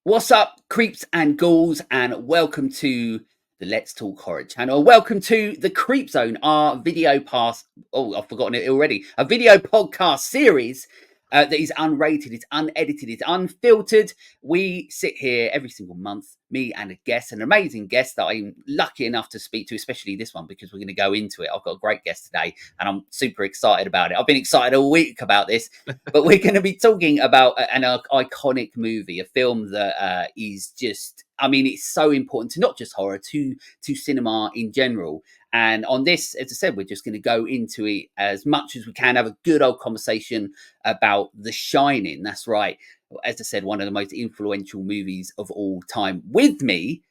What's up, creeps and ghouls, and welcome to the Let's Talk Horror channel. Welcome to the Creepzone, our video pass. Oh, I've forgotten it already. A video podcast series that is unrated, it's unedited, it's unfiltered. We sit here every single month, me and a guest, an amazing guest that I'm lucky enough to speak to, especially this one because we're going to go into it. I've got a great guest today, and I'm super excited about it. I've been excited all week about this. But we're going to be talking about an iconic movie, a film that is just, I mean, it's so important to not just horror, to cinema in general. And on this, as I said, we're just going to go into it as much as we can, have a good old conversation about The Shining. That's right. As I said, one of the most influential movies of all time. With me,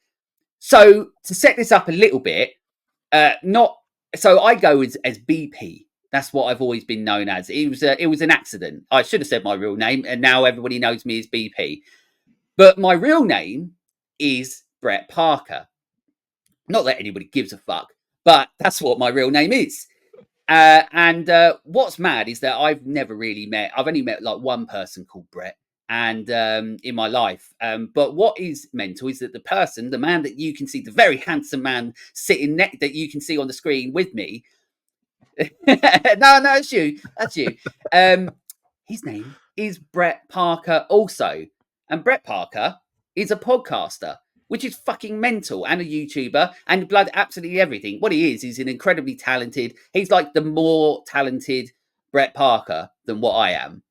so to set this up a little bit, not so I go as BP. That's what I've always been known as. It was an accident. I should have said my real name, and now everybody knows me as BP. But my real name is Brett Parker. Not that anybody gives a fuck, but that's what my real name is. And what's mad is that I've never really met. I've only met like one person called Brett, and in my life. But what is mental is that the man that you can see, the very handsome man sitting that you can see on the screen with me. No, it's you. That's you. His name is Brett Parker also. And Brett Parker is a podcaster, which is fucking mental, and a YouTuber, and blood absolutely everything. What he is an incredibly talented, he's like the more talented Brett Parker than what I am.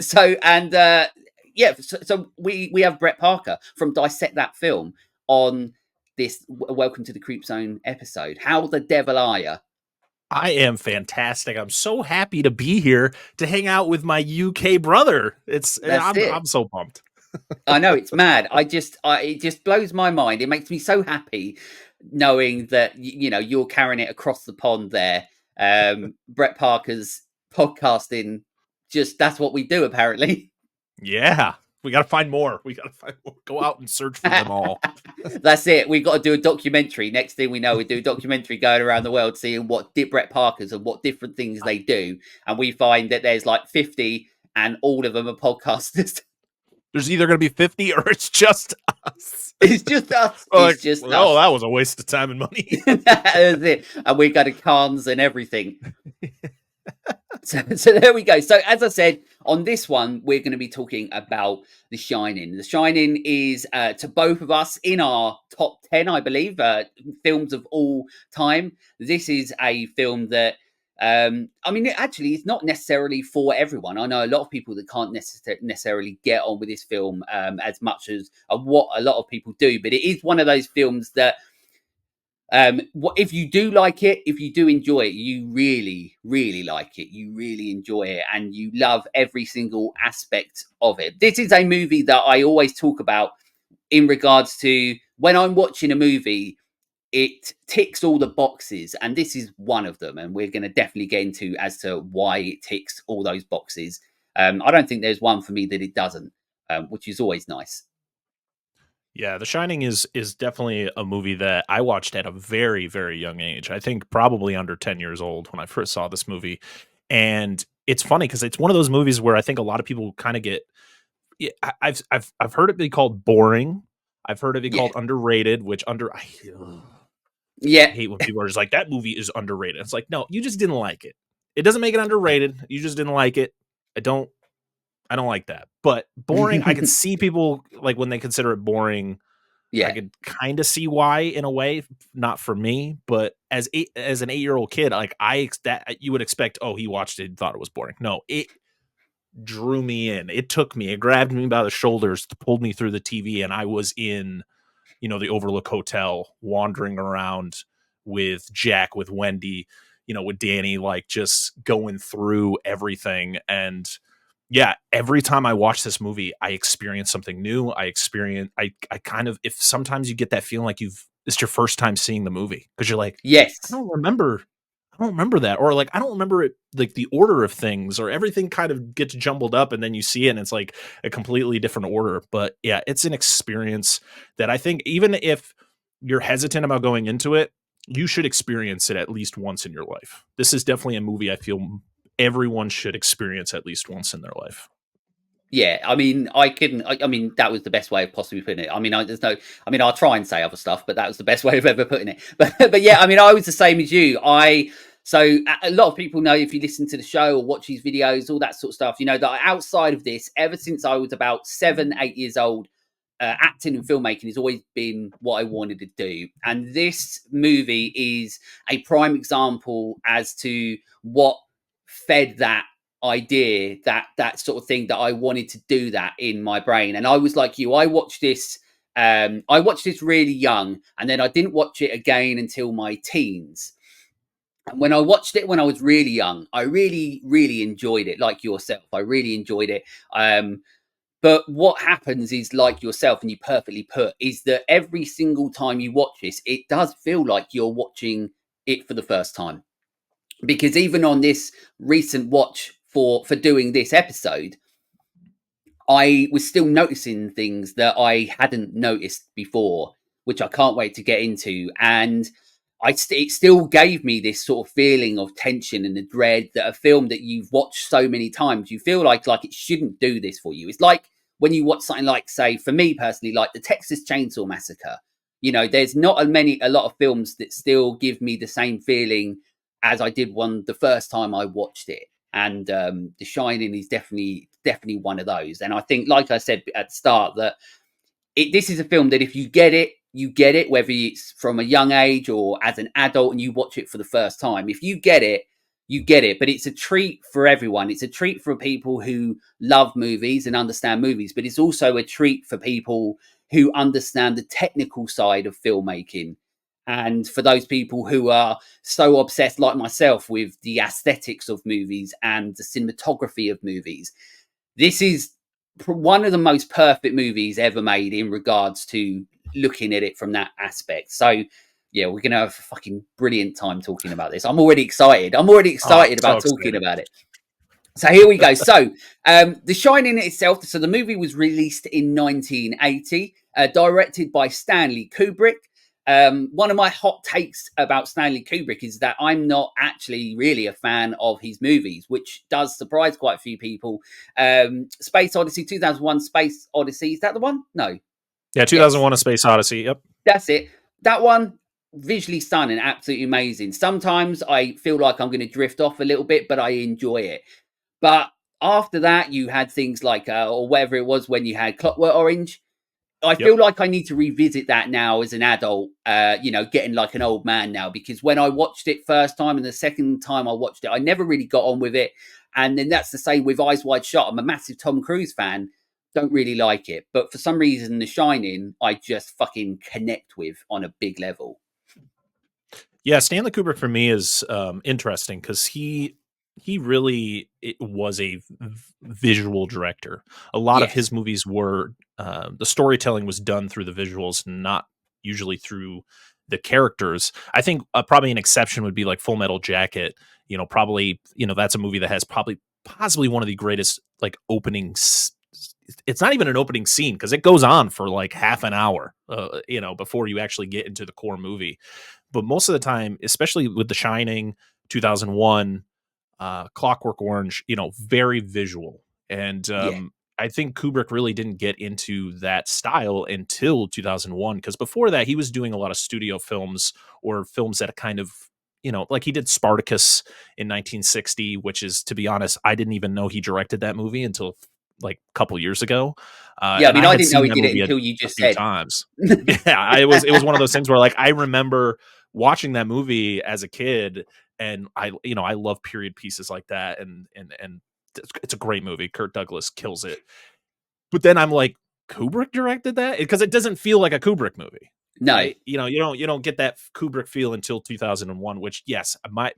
So we have Brett Parker from Dissect That Film on this Welcome to the Creep Zone episode. How the devil are you? I am fantastic. I'm so happy to be here to hang out with my UK brother. I'm so pumped. I know, it's mad. It just blows my mind. It makes me so happy knowing that you're carrying it across the pond there. Brett Parker's podcasting, just that's what we do apparently. Yeah, we got to find more. Go out and search for them all. That's it. We've got to do a documentary. Next thing we know, we do a documentary going around the world seeing what Brett Parkers and what different things they do. And we find that there's like 50 and all of them are podcasters. There's either going to be 50 or it's just us. It's just us. It's just us. Oh, that was a waste of time and money. That is it. And we go to cons and everything. So there we go. So as I said, on this one, we're going to be talking about The Shining. The Shining is, to both of us, in our top 10, I believe, films of all time. This is a film that, actually, it's not necessarily for everyone. I know a lot of people that can't necessarily get on with this film as much as what a lot of people do. But it is one of those films that, if you do like it, if you do enjoy it, you really, really like it. You really enjoy it, and you love every single aspect of it. This is a movie that I always talk about in regards to when I'm watching a movie. It ticks all the boxes, and this is one of them. And we're going to definitely get into as to why it ticks all those boxes. I don't think there's one for me that it doesn't, which is always nice. Yeah, The Shining is definitely a movie that I watched at a very, very young age. I think probably under 10 years old when I first saw this movie. And it's funny because it's one of those movies where I think a lot of people kind of get. Yeah, I've heard it be called boring. I've heard it be called underrated, which I hate when people are just like, that movie is underrated. It's like, no, you just didn't like it. It doesn't make it underrated. You just didn't like it. I don't like that. But boring, I can see people like when they consider it boring. Yeah, I could kind of see why in a way, not for me, but as an 8-year-old kid, like you would expect, oh, he watched it and thought it was boring. No, it drew me in. It took me, it grabbed me by the shoulders, pulled me through the TV, and I was in, the Overlook Hotel, wandering around with Jack, with Wendy, with Danny, like just going through everything. And yeah, every time I watch this movie, I experience something new. I kind of, if sometimes you get that feeling like it's your first time seeing the movie because you're like, yes, I don't remember that. Or like, I don't remember it, like the order of things, or everything kind of gets jumbled up and then you see it and it's like a completely different order. But yeah, it's an experience that I think even if you're hesitant about going into it, you should experience it at least once in your life. This is definitely a movie I feel everyone should experience at least once in their life. Yeah, I mean, I mean, that was the best way of possibly putting it. I mean, there's no. I mean, I'll try and say other stuff, but that was the best way of ever putting it. But yeah, I mean, I was the same as you. So a lot of people know, if you listen to the show or watch these videos, all that sort of stuff, you know that outside of this, ever since I was about 7, 8 years old, acting and filmmaking has always been what I wanted to do. And this movie is a prime example as to what fed that idea, that sort of thing, that I wanted to do that in my brain. And I was like you, I watched this really young, and then I didn't watch it again until my teens. And when I watched it when I was really young, I really, really enjoyed it, like yourself. I really enjoyed it. But what happens is, like yourself, and you perfectly put, is that every single time you watch this, it does feel like you're watching it for the first time. Because even on this recent watch for doing this episode, I was still noticing things that I hadn't noticed before, which I can't wait to get into. And it still gave me this sort of feeling of tension and the dread that a film that you've watched so many times, you feel like it shouldn't do this for you. It's like when you watch something like, say, for me personally, like the Texas Chainsaw Massacre. You know, there's not a lot of films that still give me the same feeling as I did the first time I watched it. And The Shining is definitely one of those. And I think, like I said at the start, that this is a film that if you get it, you get it, whether it's from a young age or as an adult and you watch it for the first time. If you get it, you get it. But it's a treat for everyone. It's a treat for people who love movies and understand movies, but it's also a treat for people who understand the technical side of filmmaking. And for those people who are so obsessed, like myself, with the aesthetics of movies and the cinematography of movies, this is one of the most perfect movies ever made in regards to looking at it from that aspect. So, yeah, we're going to have a fucking brilliant time talking about this. I'm already excited. I'm already Oh, excited so about talking excited. about it. So here we go. So, The Shining itself. So the movie was released in 1980, directed by Stanley Kubrick. One of my hot takes about Stanley Kubrick is that I'm not actually really a fan of his movies, which does surprise quite a few people. Space Odyssey, 2001 Space Odyssey. Is that the one? No. Yeah, Yes. 2001: A Space Odyssey. Yep. That's it. That one, visually stunning, absolutely amazing. Sometimes I feel like I'm going to drift off a little bit, but I enjoy it. But after that, you had things like, or whatever it was when you had Clockwork Orange. I Yep. feel like I need to revisit that now as an adult, getting like an old man now, because when I watched it first time and the second time I watched it, I never really got on with it. And then that's the same with Eyes Wide Shut. I'm a massive Tom Cruise fan, don't really like it. But for some reason, The Shining, I just fucking connect with on a big level. Yeah, Stanley Kubrick for me is interesting because he really was a visual director. A lot of Yes. his movies were the storytelling was done through the visuals, not usually through the characters. I think probably an exception would be like Full Metal Jacket. Probably that's a movie that has probably possibly one of the greatest like openings. It's not even an opening scene because it goes on for like half an hour, before you actually get into the core movie. But most of the time, especially with The Shining, 2001, Clockwork Orange, very visual. And Yeah. I think Kubrick really didn't get into that style until 2001, because before that, he was doing a lot of studio films or films that kind of, like he did Spartacus in 1960, which is, to be honest, I didn't even know he directed that movie until like a couple years ago. Yeah. I And mean, I I had didn't know seen he that did it movie until you a just few said. times. Yeah, it was one of those things where like I remember watching that movie as a kid, and I love period pieces like that, and it's a great movie. Kurt Douglas kills it. But then I'm like, Kubrick directed that? Because it doesn't feel like a Kubrick movie. No. Right? You don't get that Kubrick feel until 2001, which yes, my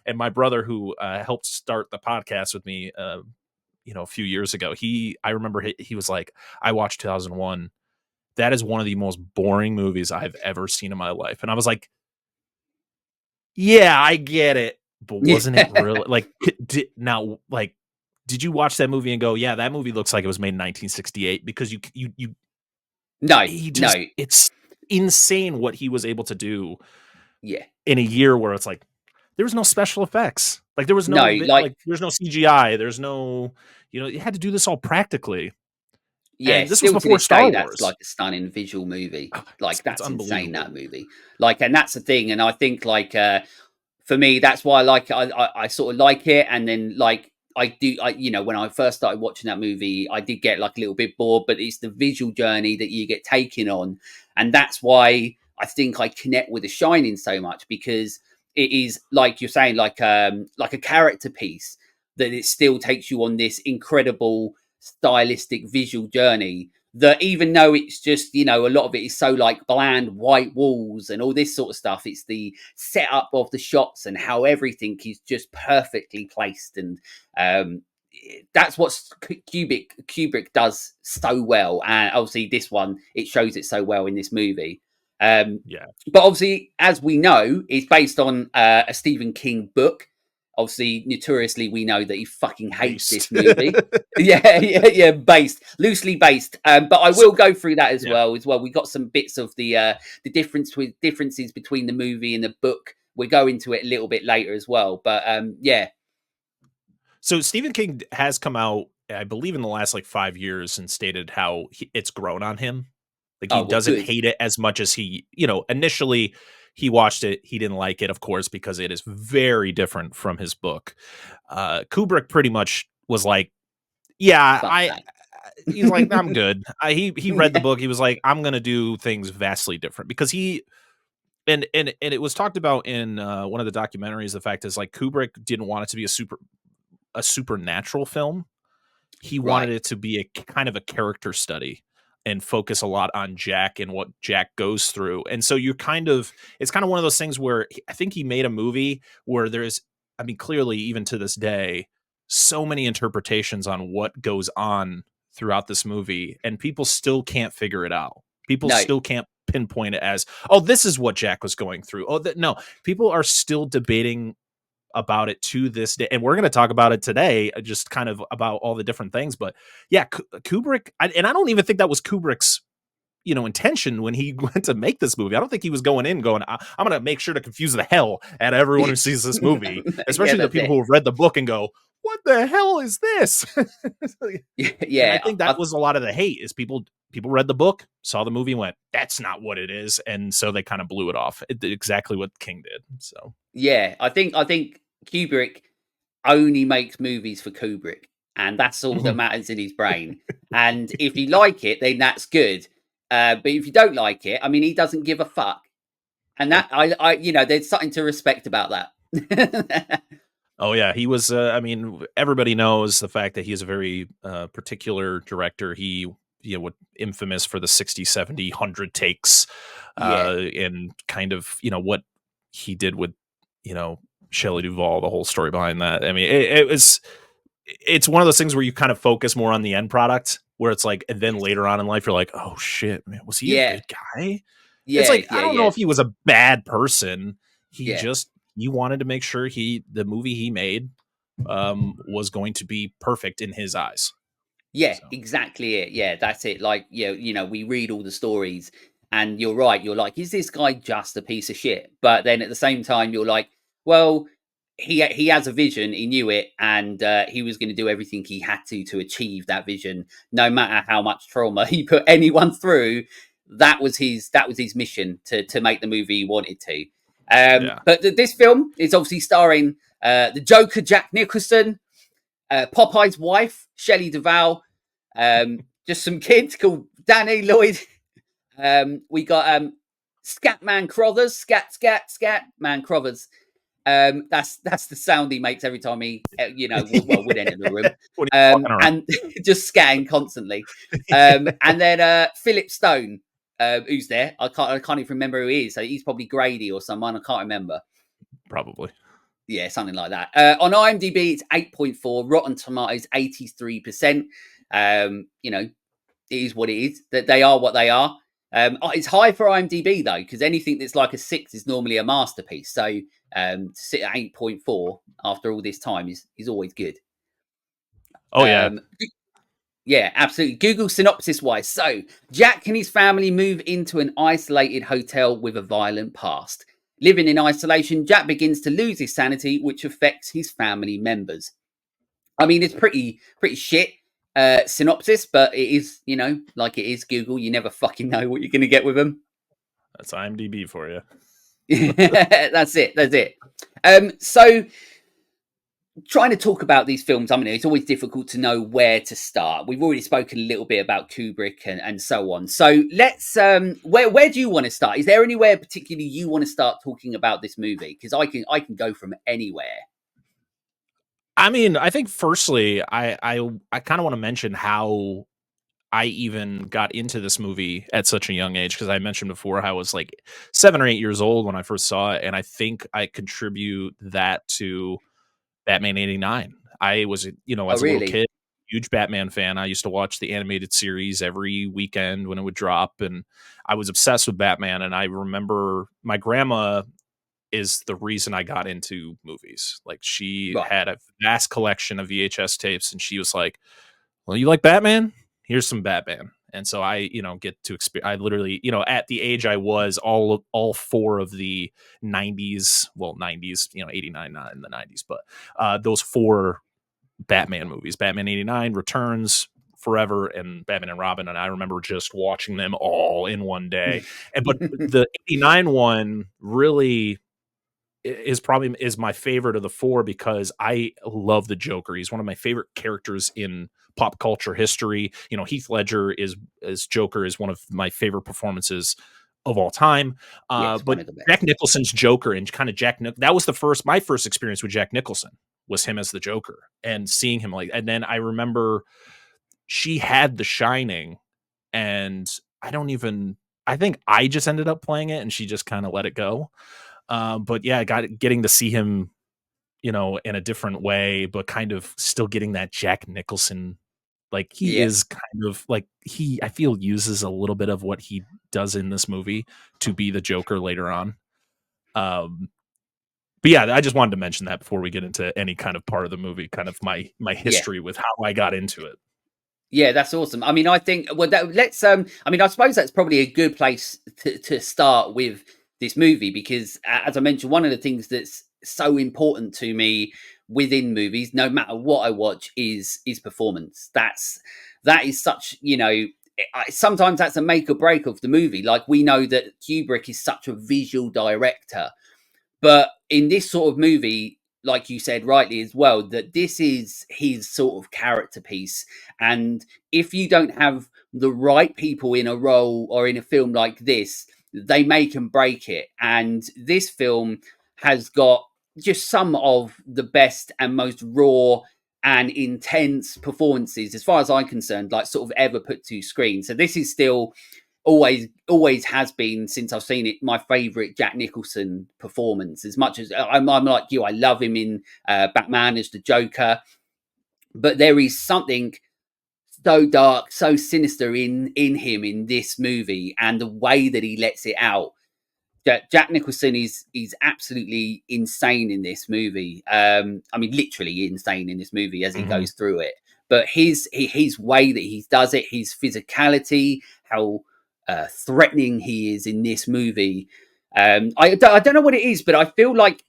and my brother who helped start the podcast with me a few years ago, I remember he was like, I watched 2001. That is one of the most boring movies I've ever seen in my life. And I was like, yeah, I get it. But wasn't it Yeah. really like did you watch that movie and go, yeah, that movie looks like it was made in 1968? Because No. he just No. it's insane what he was able to do Yeah. in a year where it's like there was no special effects. Like there was no No. Like, like there's no CGI, there's no You know, you had to do this all practically, Yeah, and this was still to before this Star day, that's Wars. like a stunning visual movie. Ah, Like it's that's insane, unbelievable. that movie. Like, and that's the thing. And I think like for me, that's why I like it. I sort of like it. And then like you know, when I first started watching that movie, I did get like a little bit bored, but it's the visual journey that you get taken on. And that's why I think I connect with The Shining so much, because it is like you're saying, like a character piece, that it still takes you on this incredible stylistic visual journey, that even though it's just, you know, a lot of it is so like bland white walls and all this sort of stuff, it's the setup of the shots and how everything is just perfectly placed. And um that's what Kubrick does so well. And obviously this one, it shows it so well in this movie. um Yeah, but obviously, as we know, it's based on a Stephen King book. Obviously, notoriously, we know that he fucking hates this based. movie. Yeah, based, loosely based. But I So will go through that as yeah. well. We got some bits of the differences between the movie and the book. We'll go into it a little bit later as well. But yeah. So Stephen King has come out, I believe, in the last like 5 years and stated how it's grown on him. Like he Oh well, doesn't good. hate it as much as he, you know, initially he watched it, he didn't like it, of course, because it is very different from his book. Kubrick pretty much was like, yeah, Fuck I. that. He's like, I'm good. He read the Yeah. book. He was like, I'm gonna do things vastly different because he and it was talked about in one of the documentaries. The fact is, like, Kubrick didn't want it to be a supernatural film. He wanted Right. it to be a kind of a character study and focus a lot on Jack and what Jack goes through. And so you're kind of, it's kind of one of those things where I think he made a movie where there's, I mean, clearly, even to this day, so many interpretations on what goes on throughout this movie, and people still can't figure it out. People No. still can't pinpoint it as, oh, this is what Jack was going through. Oh, no, people are still debating about it to this day, and we're going to talk about it today, just kind of about all the different things. But yeah, Kubrick, and I don't even think that was Kubrick's, you know, intention when he went to make this movie. I don't think he was going in going, I'm going to make sure to confuse the hell out of everyone who sees this movie, Yeah, especially the that's people it. who have read the book and go, what the hell is this? And I Yeah. think that was a lot of the hate is people read the book, saw the movie, and went, that's not what it is, and so they kind of blew it off. It did exactly what King did. So Yeah, I think Kubrick only makes movies for Kubrick, and that's all that Mhm. matters in his brain. And if you like it, then that's good. But if you don't like it, I mean, he doesn't give a fuck, and Yep. that you know, there's something to respect about that. Oh yeah, he was. I mean, everybody knows the fact that he is a very particular director. He, you know, infamous for the 60, 70, 100 takes, Yeah, and kind of, you know, what he did with, you know, Shelley Duvall, the whole story behind that. I mean, it was. It's one of those things where you kind of focus more on the end product, where it's like, and then yes, later on in life, you're like, oh shit, man, was he a yeah, good guy? It's yeah, like, I yeah, don't know yeah, if he was a bad person. He yeah. just he wanted to make sure the movie he made was going to be perfect in his eyes. Yeah, So exactly it. Yeah, that's it. Like, you know, we read all the stories, and you're right. You're like, is this guy just a piece of shit? But then at the same time, you're like, well, he has a vision. He knew it, and he was going to do everything he had to achieve that vision, no matter how much trauma he put anyone through. That was his mission to make the movie he wanted to. yeah. But this film is obviously starring the Joker, Jack Nicholson, Popeye's wife, Shelley Duvall, just some kids called Danny Lloyd. We got Scatman Crothers, scat man Crothers. That's the sound he makes every time he, would enter the room, When he's walking around. and just scatting constantly. And then Philip Stone, who's there? I can't even remember who he is. So he's probably Grady or someone. I can't remember. Probably. Yeah, something like that. On IMDb, it's 8.4. Rotten Tomatoes, 83%. You know, it is what it is. That they are what they are. It's high for IMDb though, because anything that's like a 6 is normally a masterpiece. So to sit at 8.4 after all this time is always good. Oh yeah. Um, yeah, absolutely. Google synopsis wise. So, Jack and his family move into an isolated hotel with a violent past. Living in isolation, Jack begins to lose his sanity, which affects his family members. I mean, it's pretty shit synopsis, but it is, you know, like it is Google. You never fucking know what you're going to get with them. That's IMDb for you. That's it. That's it. So trying to talk about these films, I mean, it's always difficult to know where to start. We've already spoken a little bit about Kubrick and so on. So let's where do you want to start? Is there anywhere particularly you want to start talking about this movie? Because I can go from anywhere. I mean, I think firstly, I kind of want to mention how I even got into this movie at such a young age, because I mentioned before how I was like 7 or 8 years old when I first saw it, and I think I contribute that to Batman '89. I was, Oh, as a little really? kid, huge Batman fan. I used to watch the animated series every weekend when it would drop, and I was obsessed with Batman. And I remember my grandma is the reason I got into movies. Like, she Right. had a vast collection of VHS tapes, and she was like, "Well, you like Batman? Here's some Batman." And so I, get to experience. I literally, at the age I was, all four of the '90s, '89, not in the '90s, but those four Batman movies: Batman '89, Returns, Forever, and Batman and Robin. And I remember just watching them all in one day. And but the '89 one really is my favorite of the four, because I love the Joker. He's one of my favorite characters in pop culture history. Heath Ledger is as Joker is one of my favorite performances of all time. Yes, one But of the Jack best. Nicholson's Joker, and kind of that was my first experience with Jack Nicholson, was him as the Joker, and seeing him and then I remember she had The Shining, and I think I just ended up playing it, and she just kind of let it go. But yeah, getting to see him, in a different way, but kind of still getting that Jack Nicholson. Like, he Yeah, is kind of like, I feel, uses a little bit of what he does in this movie to be the Joker later on. Um, but yeah, I just wanted to mention that before we get into any kind of part of the movie, kind of my yeah. history with how I got into it. Yeah, that's awesome. I mean, I think let's I mean, I suppose that's probably a good place to start with this movie, because as I mentioned, one of the things that's so important to me within movies, no matter what I watch, is performance. That is such, sometimes that's a make or break of the movie. Like, we know that Kubrick is such a visual director, but in this sort of movie, like you said rightly as well, that this is his sort of character piece. And if you don't have the right people in a role or in a film like this, they make and break it. And this film has got just some of the best and most raw and intense performances, as far as I'm concerned, like sort of ever put to screen. So this is still always has been, since I've seen it, my favorite Jack Nicholson performance. As much as I'm like you, I love him in Batman as the Joker, but there is something so dark, so sinister in him in this movie, and the way that he lets it out. Jack Nicholson is absolutely insane in this movie. I mean, literally insane in this movie as he Hmm. goes through it. But his way that he does it, his physicality, how threatening he is in this movie. I don't know what it is, but I feel like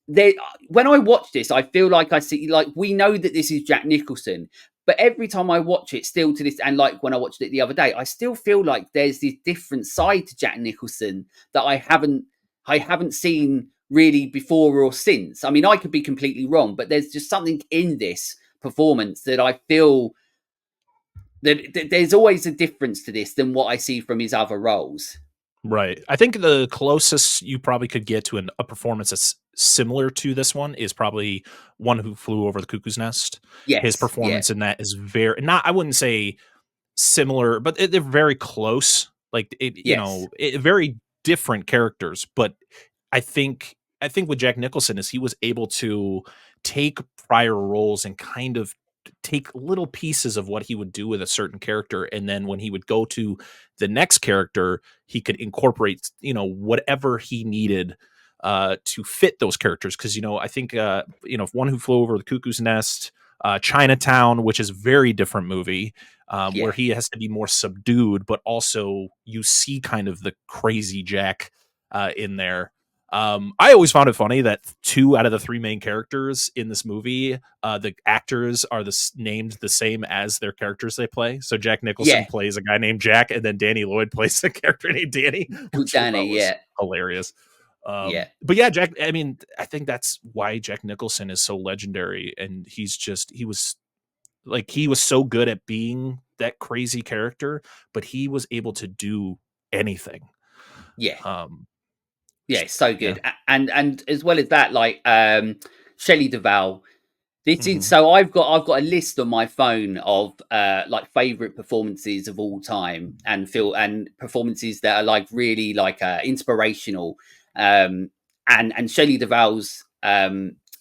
there, when I watch this, I feel like I see, like, we know that this is Jack Nicholson, but every time I watch it, still to this, and like when I watched it the other day, I still feel like there's this different side to Jack Nicholson that I haven't seen really before or since. I mean, I could be completely wrong, but there's just something in this performance that I feel that there's always a difference to this than what I see from his other roles. Right. I think the closest you probably could get to a performance that's similar to this one is probably One Who Flew Over the Cuckoo's Nest. His Yes, yeah, performance in that is very, not, I wouldn't say similar, but they're very close. Like, yes, very different characters. But I think with Jack Nicholson is he was able to take prior roles and kind of take little pieces of what he would do with a certain character, and then when he would go to the next character, he could incorporate whatever he needed to fit those characters. Because I think One Who Flew Over the Cuckoo's Nest, Chinatown, which is a very different movie, where yeah, he has to be more subdued, but also you see kind of the crazy Jack in there. I always found it funny that 2 out of the 3 main characters in this movie, the actors are named the same as their characters they play. So Jack Nicholson Yeah, plays a guy named Jack, and then Danny Lloyd plays a character named Danny, called which I Danny. thought was Yeah, hilarious. yeah, But yeah, Jack. I mean, I think that's why Jack Nicholson is so legendary, and he was so good at being that crazy character, but he was able to do anything. yeah. Um, Yeah, it's so yeah. good. And as well as that, like Shelley Duvall. This is Hmm. so I've got a list on my phone of like favorite performances of all time and feel and performances that are like really like inspirational. And Shelley Duvall's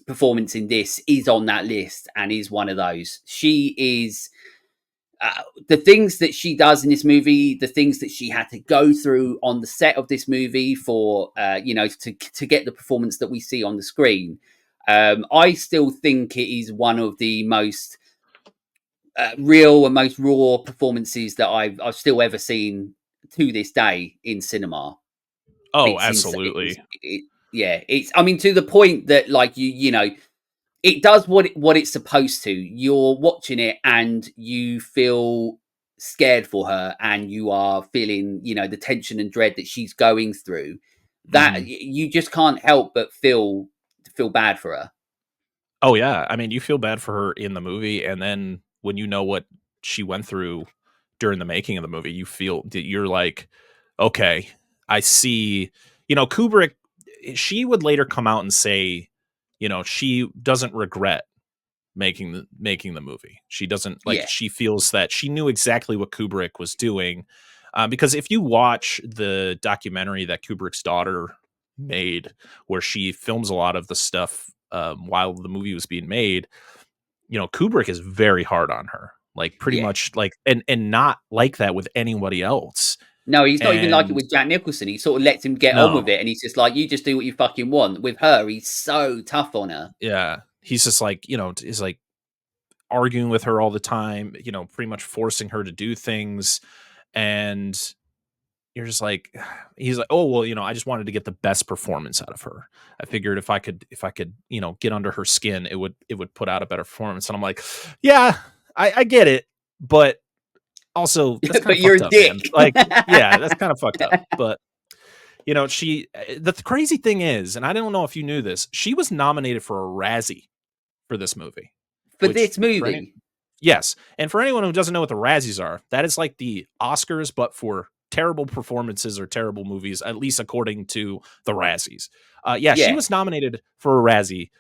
performance in this is on that list and is one of those. She is the things that she does in this movie, the things that she had to go through on the set of this movie for, to get the performance that we see on the screen. I still think it is one of the most real and most raw performances that I've still ever seen to this day in cinema. Oh, It's ins- it is, absolutely. it, yeah, it's. I mean, to the point that like it does what it's supposed to. You're watching it and you feel scared for her, and you are feeling, the tension and dread that she's going through. That Hmm. you just can't help but feel bad for her. Oh yeah, I mean, you feel bad for her in the movie, and then when you know what she went through during the making of the movie, you feel that you're like, okay, I see. Kubrick. She would later come out and say, she doesn't regret making the movie. She doesn't like. Yeah, She feels that she knew exactly what Kubrick was doing, because if you watch the documentary that Kubrick's daughter made, where she films a lot of the stuff while the movie was being made, Kubrick is very hard on her, like pretty yeah. much like, and not like that with anybody else. No, he's not even like it And with Jack Nicholson. He sort of lets him get on with no, it, and he's just like, "You just do what you fucking want." With her, he's so tough on her. yeah, he's just like, is like arguing with her all the time, pretty much forcing her to do things. And you're just like, he's like, oh well, I just wanted to get the best performance out of her. I figured if I could get under her skin, it would put out a better performance. And I'm like, yeah, I get it, but also that's kind But of you're fucked a up, man. dick. Like, yeah, that's kind of fucked up. But the crazy thing is, and I don't know if you knew this, she was nominated for a Razzie for this movie, For which this for any movie. yes, and for anyone who doesn't know what the Razzies are, that is like the Oscars, but for terrible performances or terrible movies, at least according to the Razzies. Yeah, she Yeah, was nominated for a Razzie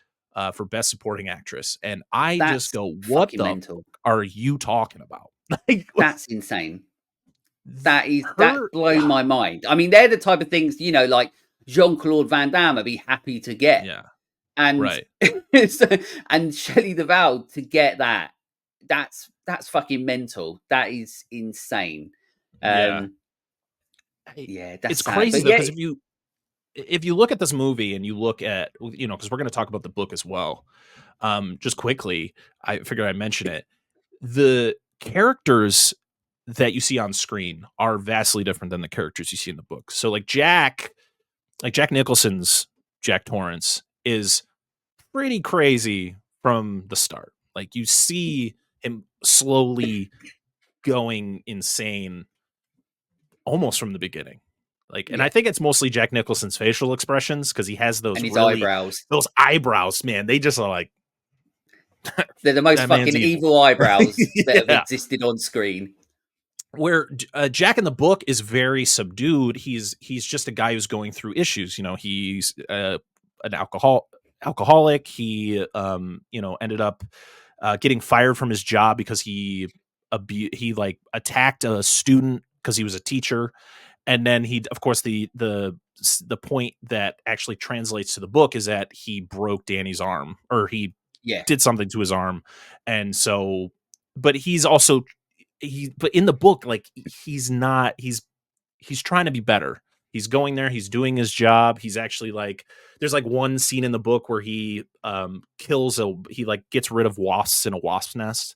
for Best Supporting Actress, and I just that's go, "What fucking the mental. are you talking about?" Like, That's insane. That's her, blown my mind. I mean, they're the type of things, like Jean Claude Van Damme would be happy to get, yeah, and right, so, and Shelley Duvall to get that. That's fucking mental. That is insane. yeah. Um, yeah, that's It's sad. crazy But though, yeah, because if you look at this movie and you look at, because we're going to talk about the book as well. Just quickly, I figured I'd mention it. The characters that you see on screen are vastly different than the characters you see in the book. So like Jack Nicholson's Jack Torrance is pretty crazy from the start. Like you see him slowly going insane almost from the beginning. Like, and yeah, I think it's mostly Jack Nicholson's facial expressions because he has and his eyebrows. those eyebrows, man. They just are like, They're the most that man's fucking evil. evil eyebrows that have Yeah. existed on screen. Where Jack in the book is very subdued. He's just a guy who's going through issues. He's an alcoholic. He ended up getting fired from his job because he like attacked a student because he was a teacher. And then he, of course, the point that actually translates to the book is that he broke Danny's arm, or he Yeah, did something to his arm. And so, but he's also but in the book, like he's trying to be better. He's going there, he's doing his job. He's actually like, there's like one scene in the book where he he like gets rid of wasps in a wasp nest,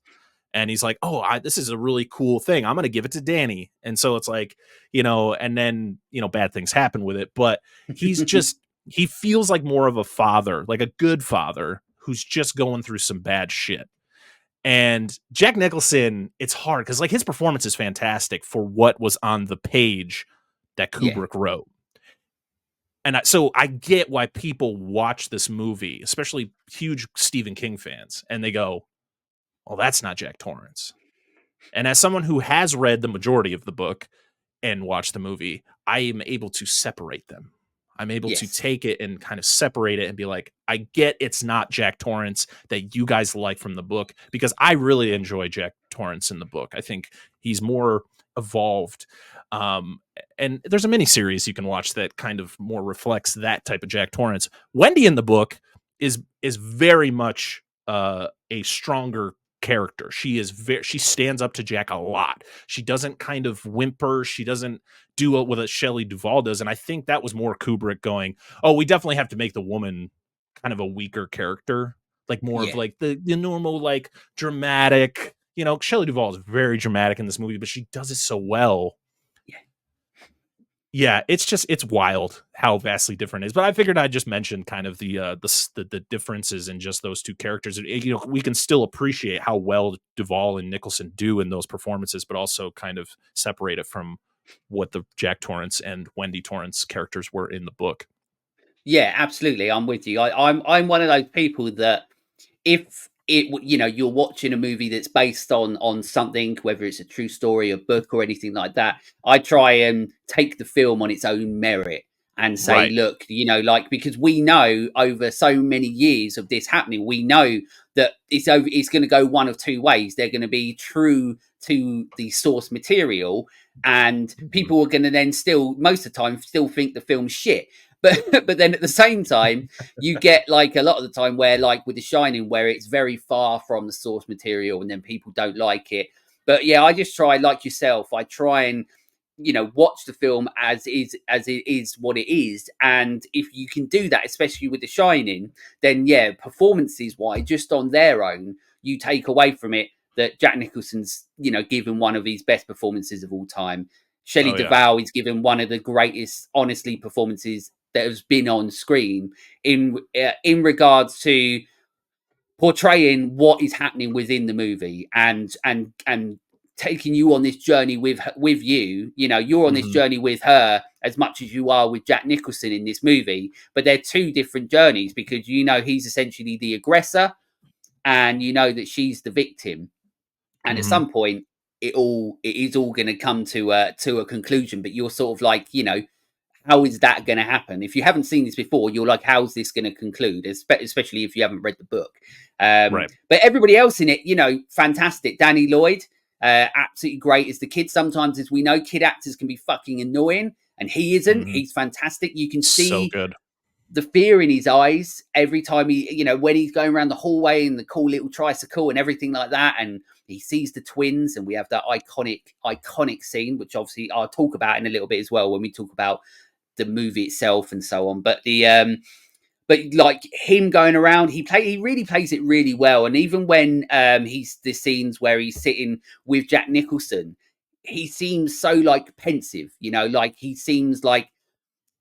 and he's like, oh, this is a really cool thing, I'm gonna give it to Danny. And so it's like, and then bad things happen with it, but he's just he feels like more of a father, like a good father who's just going through some bad shit. And Jack Nicholson, it's hard because like his performance is fantastic for what was on the page that Yeah. Kubrick wrote. And so I get why people watch this movie, especially huge Stephen King fans, and they go, "Well, that's not Jack Torrance." And as someone who has read the majority of the book and watched the movie, I am able to separate them. I'm able to Yes. take it and kind of separate it and be like, I get it's not Jack Torrance that you guys like from the book, because I really enjoy Jack Torrance in the book. I think he's more evolved. And there's a mini series you can watch that kind of more reflects that type of Jack Torrance. Wendy in the book is very much a stronger character. She stands up to Jack a lot. She doesn't kind of whimper. She doesn't do what a Shelley Duvall does. And I think that was more Kubrick going, oh, we definitely have to make the woman kind of a weaker character, like more of Yeah. like the normal, like dramatic, Shelley Duvall is very dramatic in this movie, but she does it so well. Yeah. Yeah, it's wild how vastly different it is. But I figured I'd just mention kind of the differences in just those two characters. We can still appreciate how well Duvall and Nicholson do in those performances, but also kind of separate it from what the Jack Torrance and Wendy Torrance characters were in the book. Yeah, absolutely. I'm with you. I'm one of those people that if you're watching a movie that's based on something, whether it's a true story, a book, or anything like that, I try and take the film on its own merit and say, Right. look, like, because we know over so many years of this happening, we know that it's going to go one of two ways. They're going to be true to the source material, and Mhm. people are going to then still, most of the time, still think the film's shit. But then at the same time, you get like a lot of the time where, like with The Shining, where it's very far from the source material and then people don't like it. But yeah, I just try, like yourself, I try and watch the film as it is what it is. And if you can do that, especially with The Shining, then yeah, performances wise, just on their own, you take away from it that Jack Nicholson's given one of his best performances of all time. Shelley Oh yeah. Duvall is given one of the greatest, honestly, performances that has been on screen in regards to portraying what is happening within the movie, and taking you on this journey with you. You're on this Hmm. journey with her as much as you are with Jack Nicholson in this movie, but they're two different journeys, because he's essentially the aggressor, and that she's the victim. And at Hmm. some point, it is all going to come to a conclusion. But you're sort of like, how is that going to happen? If you haven't seen this before, you're like, how's this going to conclude? Especially if you haven't read the book. Right. But everybody else in it, fantastic. Danny Lloyd, absolutely great as the kid. Sometimes, as we know, kid actors can be fucking annoying, and he isn't. Hmm. He's fantastic. You can So see good. the fear in his eyes every time when he's going around the hallway in the cool little tricycle and everything like that, and he sees the twins, and we have that iconic scene, which obviously I'll talk about in a little bit as well when we talk about the movie itself and so on. But like him going around, he really plays it really well. And even when he's the scenes where he's sitting with Jack Nicholson, he seems so like pensive, like he seems like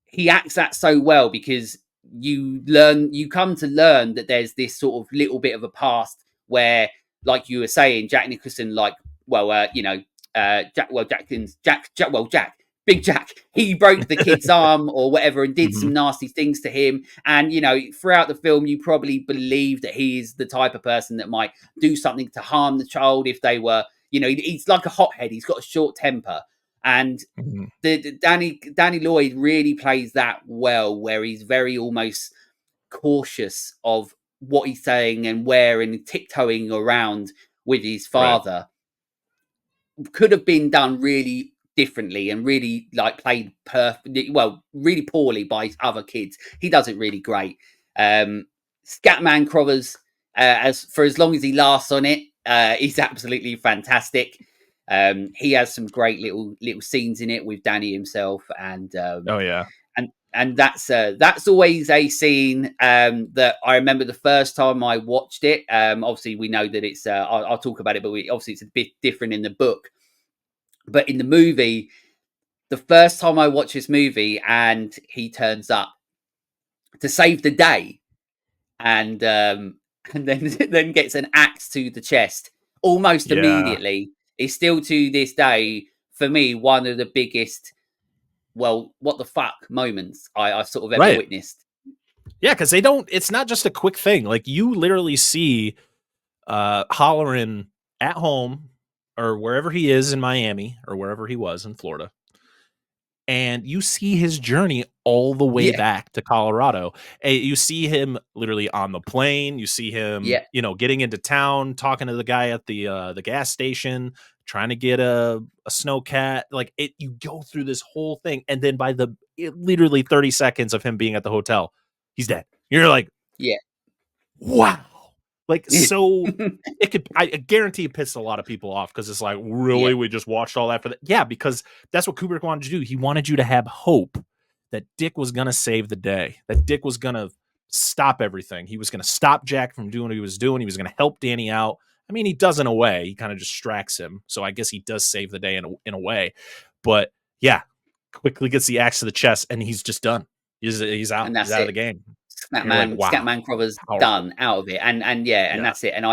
he acts that so well, because you come to learn that there's this sort of little bit of a past where, like you were saying, Jack Nicholson, like, well, Jack, Big Jack, he broke the kid's arm or whatever and did Hmm. some nasty things to him. And, throughout the film, you probably believe that he is the type of person that might do something to harm the child if they were, he's like a hothead. He's got a short temper. And Hmm. the Danny Lloyd really plays that well, where he's very almost cautious of what he's saying and where, and tiptoeing around with his Right. father. Could have been done really differently and really like played really poorly by other kids. He does it really great. Scatman Crothers, as long as he lasts on it, he's absolutely fantastic. He has some great little scenes in it with Danny himself, Oh yeah. and that's always a scene that I remember the first time I watched it. Obviously, we know that it's I'll talk about it, but obviously it's a bit different in the book. But in the movie, the first time I watch this movie and he turns up, to save the day, and then then gets an axe to the chest almost Yeah. immediately. Is still to this day for me one of the biggest, well, what the fuck moments I sort of ever Right. witnessed. Yeah, because they don't. It's not just a quick thing. Like you literally see Holleran at home or wherever he is in Miami or wherever he was in Florida, and you see his journey all the way Yeah, back to Colorado. And you see him literally on the plane. You see him, yeah, getting into town, talking to the guy at the gas station, trying to get a snowcat. Like it, you go through this whole thing, and then literally 30 seconds of him being at the hotel, he's dead. You're like, yeah. wow. Like, so I guarantee it pissed a lot of people off because it's like, Yeah, really? We just watched all that for that? Yeah, because that's what Kubrick wanted to do. He wanted you to have hope that Dick was going to save the day, that Dick was going to stop everything. He was going to stop Jack from doing what he was doing. He was going to help Danny out. I mean, he does in a way. He kind of distracts him. So I guess he does save the day in a way. But yeah, quickly gets the axe to the chest and he's just done. He's out. and He's that's out of the it. game. And you're like, wow, Scatman Crothers powerful. done out of it, and yeah, and Yeah. that's it. And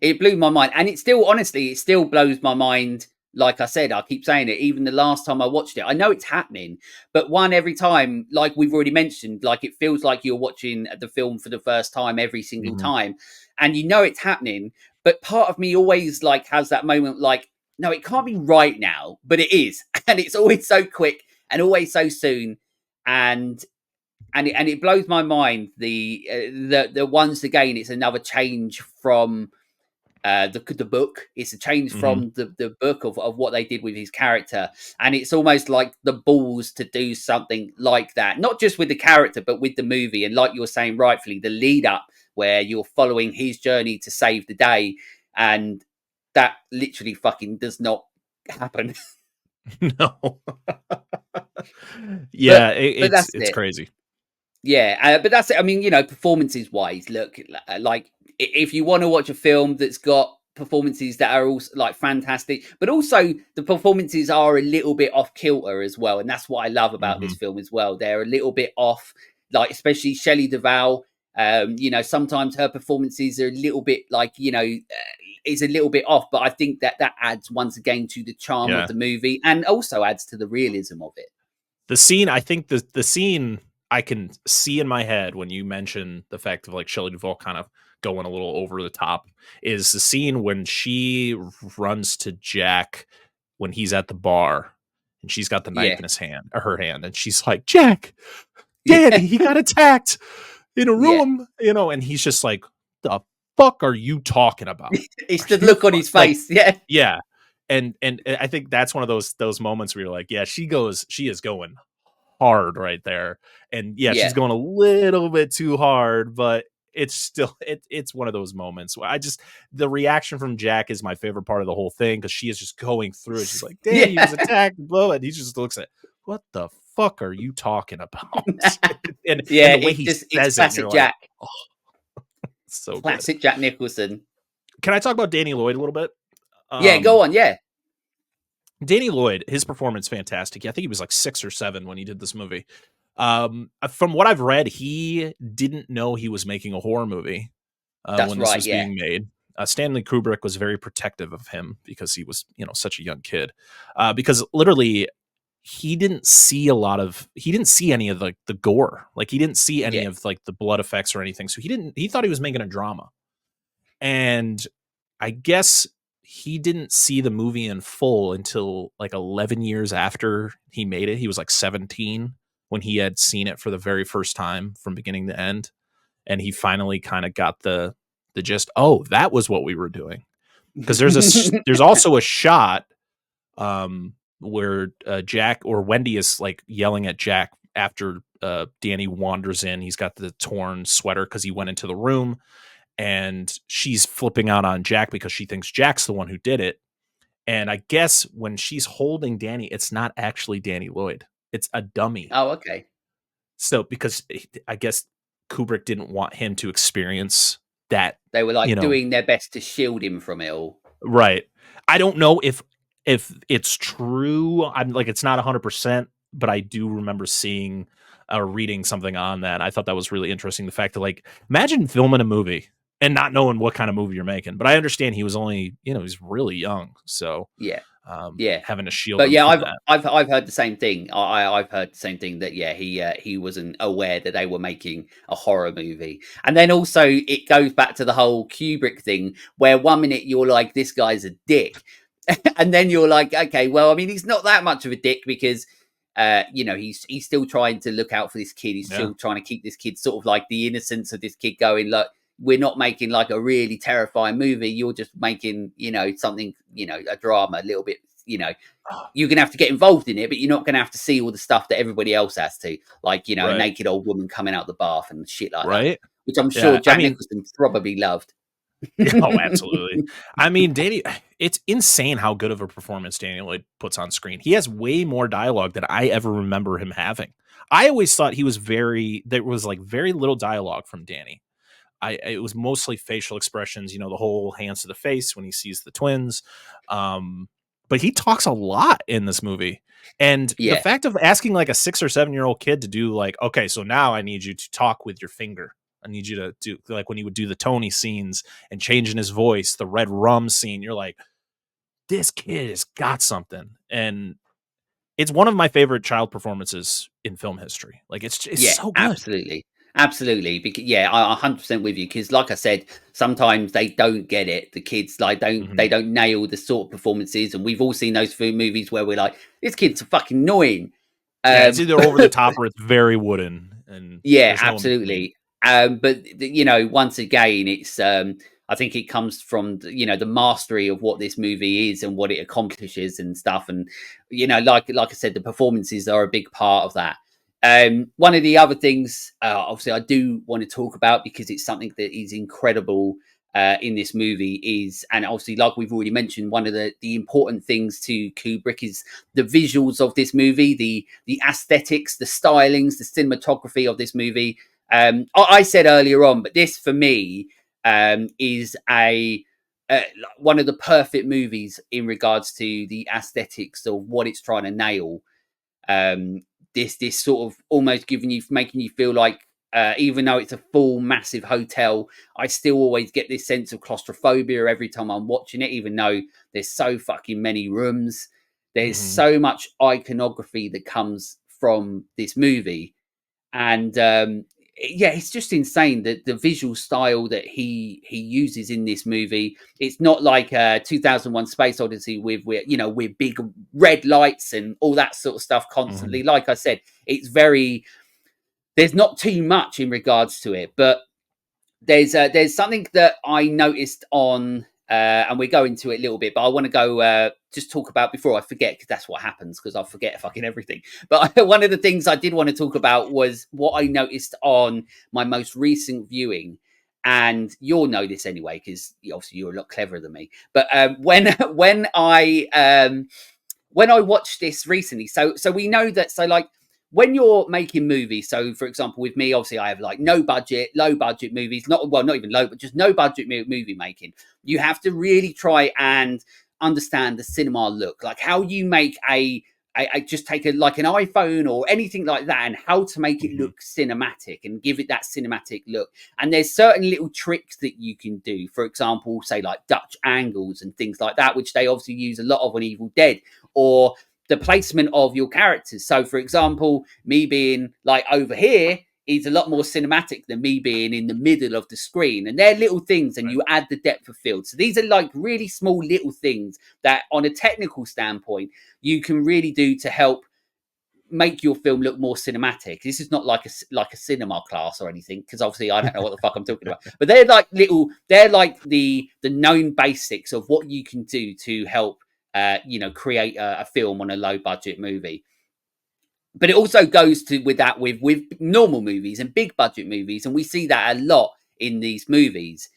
it blew my mind, and it still, honestly, it still blows my mind. Like I said, I keep saying it. Even the last time I watched it, I know it's happening, but every time, like we've already mentioned, like it feels like you're watching the film for the first time every single Mhm. time, and you know it's happening. But part of me always like has that moment, like, no, it can't be right now, but it is, and it's always so quick and always so soon, and it blows my mind the once again it's another change from the book. It's a change Mhm. from the book of what they did with his character, and it's almost like the balls to do something like that, not just with the character but with the movie. And like you're saying rightfully, the lead up where you're following his journey to save the day, and that literally fucking does not happen. No. but Yeah, that's it's it. crazy. Yeah, but that's it. I mean, performances wise, look, like if you want to watch a film that's got performances that are also like fantastic, but also the performances are a little bit off kilter as well, and that's what I love about this Mhm. film as well. They're a little bit off, like especially Shelley Duvall. Sometimes her performances are a little bit like is a little bit off, but I think that adds once again to the charm of Yeah. the movie and also adds to the realism of it. The scene, I think the scene I can see in my head when you mention the fact of, like, Shelley Duvall kind of going a little over the top is the scene when she runs to Jack when he's at the bar, and she's got the knife Yeah, in his hand or her hand, and she's like, "Jack, yeah, Danny, he got attacked in a yeah. room," and he's just like, "The fuck are you talking about? It's Are the you look on his like?" face. Yeah. Yeah. And I think that's one of those moments where you're like, yeah, she is going hard right there. And yeah, she's Yeah. going a little bit too hard, but it's still it's one of those moments where the reaction from Jack is my favorite part of the whole thing because she is just going through it. She's like, Danny was Yeah. attacked, blah, and he just looks at, what the fuck are you talking about? And Yeah, the way he it's says it, and you're classic like, Jack. oh, it's so good. Classic Jack Nicholson. Can I talk about Danny Lloyd a little bit? Yeah, Um, go on. Yeah. Danny Lloyd, his performance fantastic. I think he was like 6 or 7 when he did this movie. From what I've read, he didn't know he was making a horror movie That's when this right. was Yeah. being made. Stanley Kubrick was very protective of him because he was, such a young kid. Because literally, he didn't see any of the gore. Like he didn't see any Yeah. of like the blood effects or anything. So he thought he was making a drama. And I guess he didn't see the movie in full until like 11 years after he made it. He was like 17 when he had seen it for the very first time from beginning to end. And he finally kind of got the gist. Oh, that was what we were doing. Because there's also a shot where Jack or Wendy is like yelling at Jack after Danny wanders in. He's got the torn sweater because he went into the room, and she's flipping out on Jack because she thinks Jack's the one who did it. And I guess when she's holding Danny, it's not actually Danny Lloyd. It's a dummy. Oh, okay. So because I guess Kubrick didn't want him to experience that, They were you like know, doing their best to shield him from it all. right. I don't know if it's true. I'm like, it's not 100%. but I do remember seeing or reading something on that. I thought that was really interesting. The fact that, like, imagine filming a movie and not knowing what kind of movie you're making. But I understand he was only, he's really young, so Yeah. Yeah. having to shield But him yeah, from I've that. I've I've heard the same thing. I've heard the same thing that yeah, he wasn't aware that they were making a horror movie. And then also it goes back to the whole Kubrick thing where one minute you're like, this guy's a dick. And then you're like, okay, well, I mean, he's not that much of a dick because he's still trying to look out for this kid. He's Yeah, still trying to keep this kid sort of like the innocence of this kid going, look, we're not making like a really terrifying movie. You're just making, something, a drama, a little bit, you're gonna have to get involved in it, but you're not gonna have to see all the stuff that everybody else has to, like a right, naked old woman coming out the bath and shit like that, right. which I'm sure Yeah, I Jack mean, Nicholson probably loved. oh, absolutely. I mean, Danny, it's insane how good of a performance Daniel Lloyd puts on screen. He has way more dialogue than I ever remember him having. I always thought there was like very little dialogue from Danny. It was mostly facial expressions, the whole hands to the face when he sees the twins. But he talks a lot in this movie. And the Yeah, fact of asking like a 6 or 7 year old kid to do like, okay, so now I need you to talk with your finger. I need you to do like when he would do the Tony scenes and changing his voice, the red rum scene. You're like, this kid has got something. And it's one of my favorite child performances in film history. Like it's yeah, so good. absolutely. Absolutely, because yeah, I 100% with you. Because, like I said, sometimes they don't get it. The kids like Mhm. they don't nail the sort of performances, and we've all seen those food movies where we're like, this kid's fucking annoying. Yeah, it's Um, either over the top or it's very wooden, and Yeah, there's no in between. absolutely. But once again, it's I think it comes from the mastery of what this movie is and what it accomplishes and stuff. And like I said, the performances are a big part of that. One of the other things, obviously, I do want to talk about because it's something that is incredible in this movie is, and obviously, like we've already mentioned, one of the important things to Kubrick is the visuals of this movie, the aesthetics, the stylings, the cinematography of this movie. I said earlier on, but this for me is a one of the perfect movies in regards to the aesthetics of what it's trying to nail. Um, this sort of almost making you feel like even though it's a full massive hotel, I still always get this sense of claustrophobia every time I'm watching it, even though there's so fucking many rooms. There's Mhm, so much iconography that comes from this movie. And yeah, it's just insane that the visual style that he uses in this movie. It's not like 2001 Space Odyssey with big red lights and all that sort of stuff mhm, constantly. Like I said, it's very there's not too much in regards to it, but there's something that I noticed on, and we go into it a little bit, but I want to go just talk about before I forget because that's what happens because I forget fucking everything. But one of the things I did want to talk about was what I noticed on my most recent viewing, and you'll know this anyway because obviously you're a lot cleverer than me. But when I watched this recently, so we know that like when you're making movies, so for example, with me, obviously I have like no budget, low budget movies, not even low, but just no budget movie making. You have to really try and understand the cinema look, like how you make I just take like an iPhone or anything like that, and how to make it mhm, look cinematic and give it that cinematic look. And there's certain little tricks that you can do. For example, say like Dutch angles and things like that, which they obviously use a lot of on Evil Dead, or the placement of your characters. So, for example, me being like over here is a lot more cinematic than me being in the middle of the screen. And they're little things, and right. you add the depth of field. So, these are like really small little things that, on a technical standpoint, you can really do to help make your film look more cinematic. This is not like a cinema class or anything because obviously I don't know what the fuck I'm talking about. But they're like the known basics of what you can do to help create a film on a low budget movie. But it also goes to with that with normal movies and big budget movies, and we see that a lot in these movies.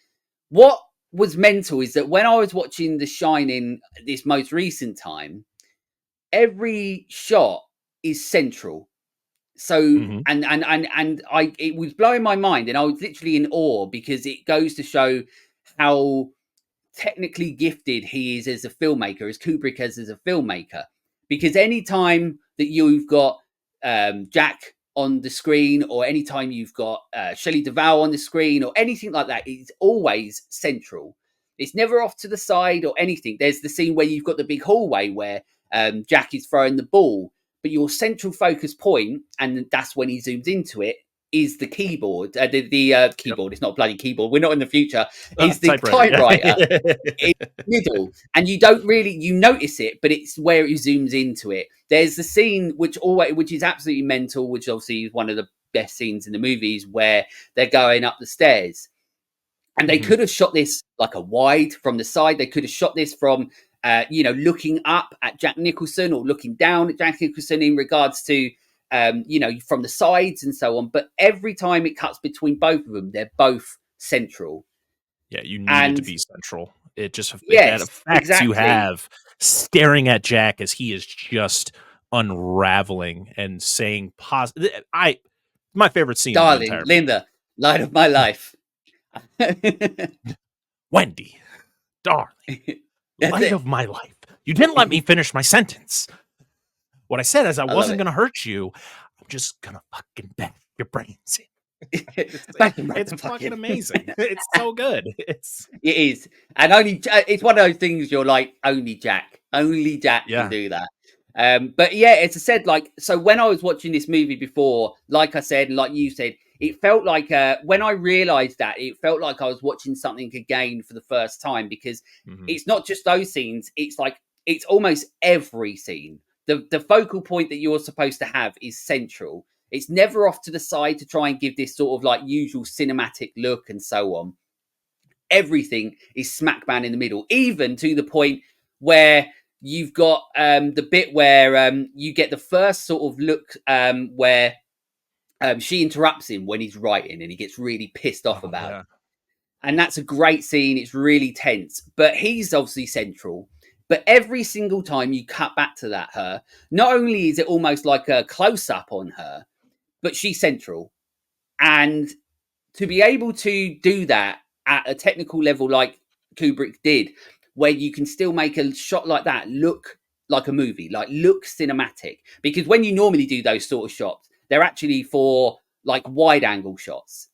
What was mental is that when I was watching The Shining this most recent time, every shot is central. So Mhm, and I it was blowing my mind, and I was literally in awe because it goes to show how technically gifted he is as a filmmaker, as Kubrick is as a filmmaker. Because anytime that you've got Jack on the screen, or anytime you've got Shelley Duvall on the screen, or anything like that, it's always central. It's never off to the side or anything. There's the scene where you've got the big hallway where Jack is throwing the ball, but your central focus point, and that's when he zooms into it, is the keyboard. The Yep. keyboard. It's not a bloody keyboard. We're not in the future. Is the Typewriter. typewriter Yeah. in the middle, and you don't really notice it, but it's where it zooms into it. There's the scene which is absolutely mental, which obviously is one of the best scenes in the movies, where they're going up the stairs. And they could have shot this like a wide from the side. They could have shot this from, looking up at Jack Nicholson or looking down at Jack Nicholson in regards to, from the sides and so on. But every time it cuts between both of them, they're both central. Yeah, you need it to And be central. That yes, effect you exactly. have staring at Jack as he is just unraveling and saying positive. My favorite scene in the Darling, entire movie. Linda, light of my life. Wendy, darling, That's light it. of my life. You didn't let me finish my sentence. What I said is I I love wasn't it. going to hurt you. I'm just going to fucking bash your brains in. It's fucking amazing. It's so good. It is, and it's one of those things you're like, only Jack can do that. But yeah, as I said, like, so when I was watching this movie before, like I said, like you said, it felt like when I realized that, it felt like I was watching something again for the first time, because it's not just those scenes. It's like it's almost every scene. The focal point that you're supposed to have is central. It's never off to the side to try and give this sort of like usual cinematic look and so on. Everything is smack bang in the middle, even to the point where you've got the bit where you get the first sort of look where she interrupts him when he's writing, and he gets really pissed off about it. And that's a great scene. It's really tense, but he's obviously central. But every single time you cut back to her, not only is it almost like a close up on her, but she's central. And to be able to do that at a technical level like Kubrick did, where you can still make a shot like that look like a movie, like look cinematic. Because when you normally do those sort of shots, they're actually for like wide angle shots.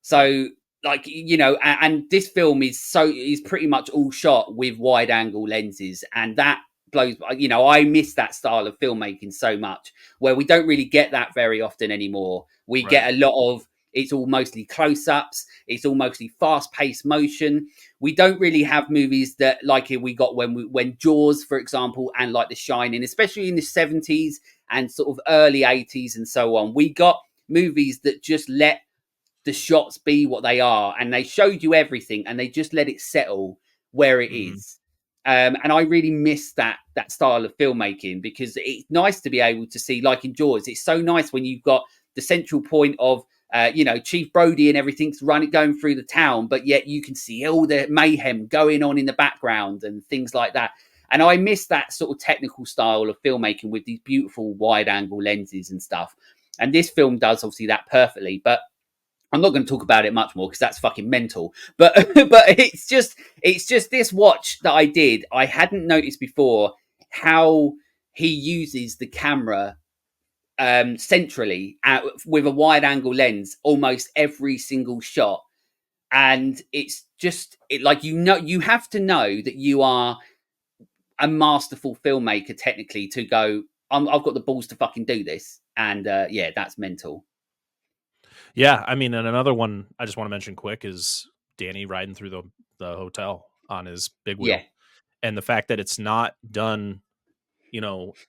So like, and this film is pretty much all shot with wide angle lenses, and that blows. I miss that style of filmmaking so much, where we don't really get that very often anymore. We get a lot of, it's all mostly close-ups, it's all mostly fast-paced motion. We don't really have movies that like we got when Jaws, for example, and like The Shining, especially in the 70s and sort of early 80s and so on. We got movies that just let the shots be what they are, and they showed you everything, and they just let it settle where it is. And I really miss that style of filmmaking, because it's nice to be able to see, like in Jaws, it's so nice when you've got the central point of Chief Brody and everything's going through the town, but yet you can see all the mayhem going on in the background and things like that. And I miss that sort of technical style of filmmaking with these beautiful wide angle lenses and stuff. And this film does obviously that perfectly, but I'm not going to talk about it much more because that's fucking mental. But it's just this watch that I did. I hadn't noticed before how he uses the camera centrally with a wide angle lens almost every single shot. And it's just like, you have to know that you are a masterful filmmaker technically to go, I've got the balls to fucking do this. And yeah, that's mental. Yeah, I mean, and another one I just want to mention quick is Danny riding through the hotel on his big Yeah. wheel, and the fact that it's not done,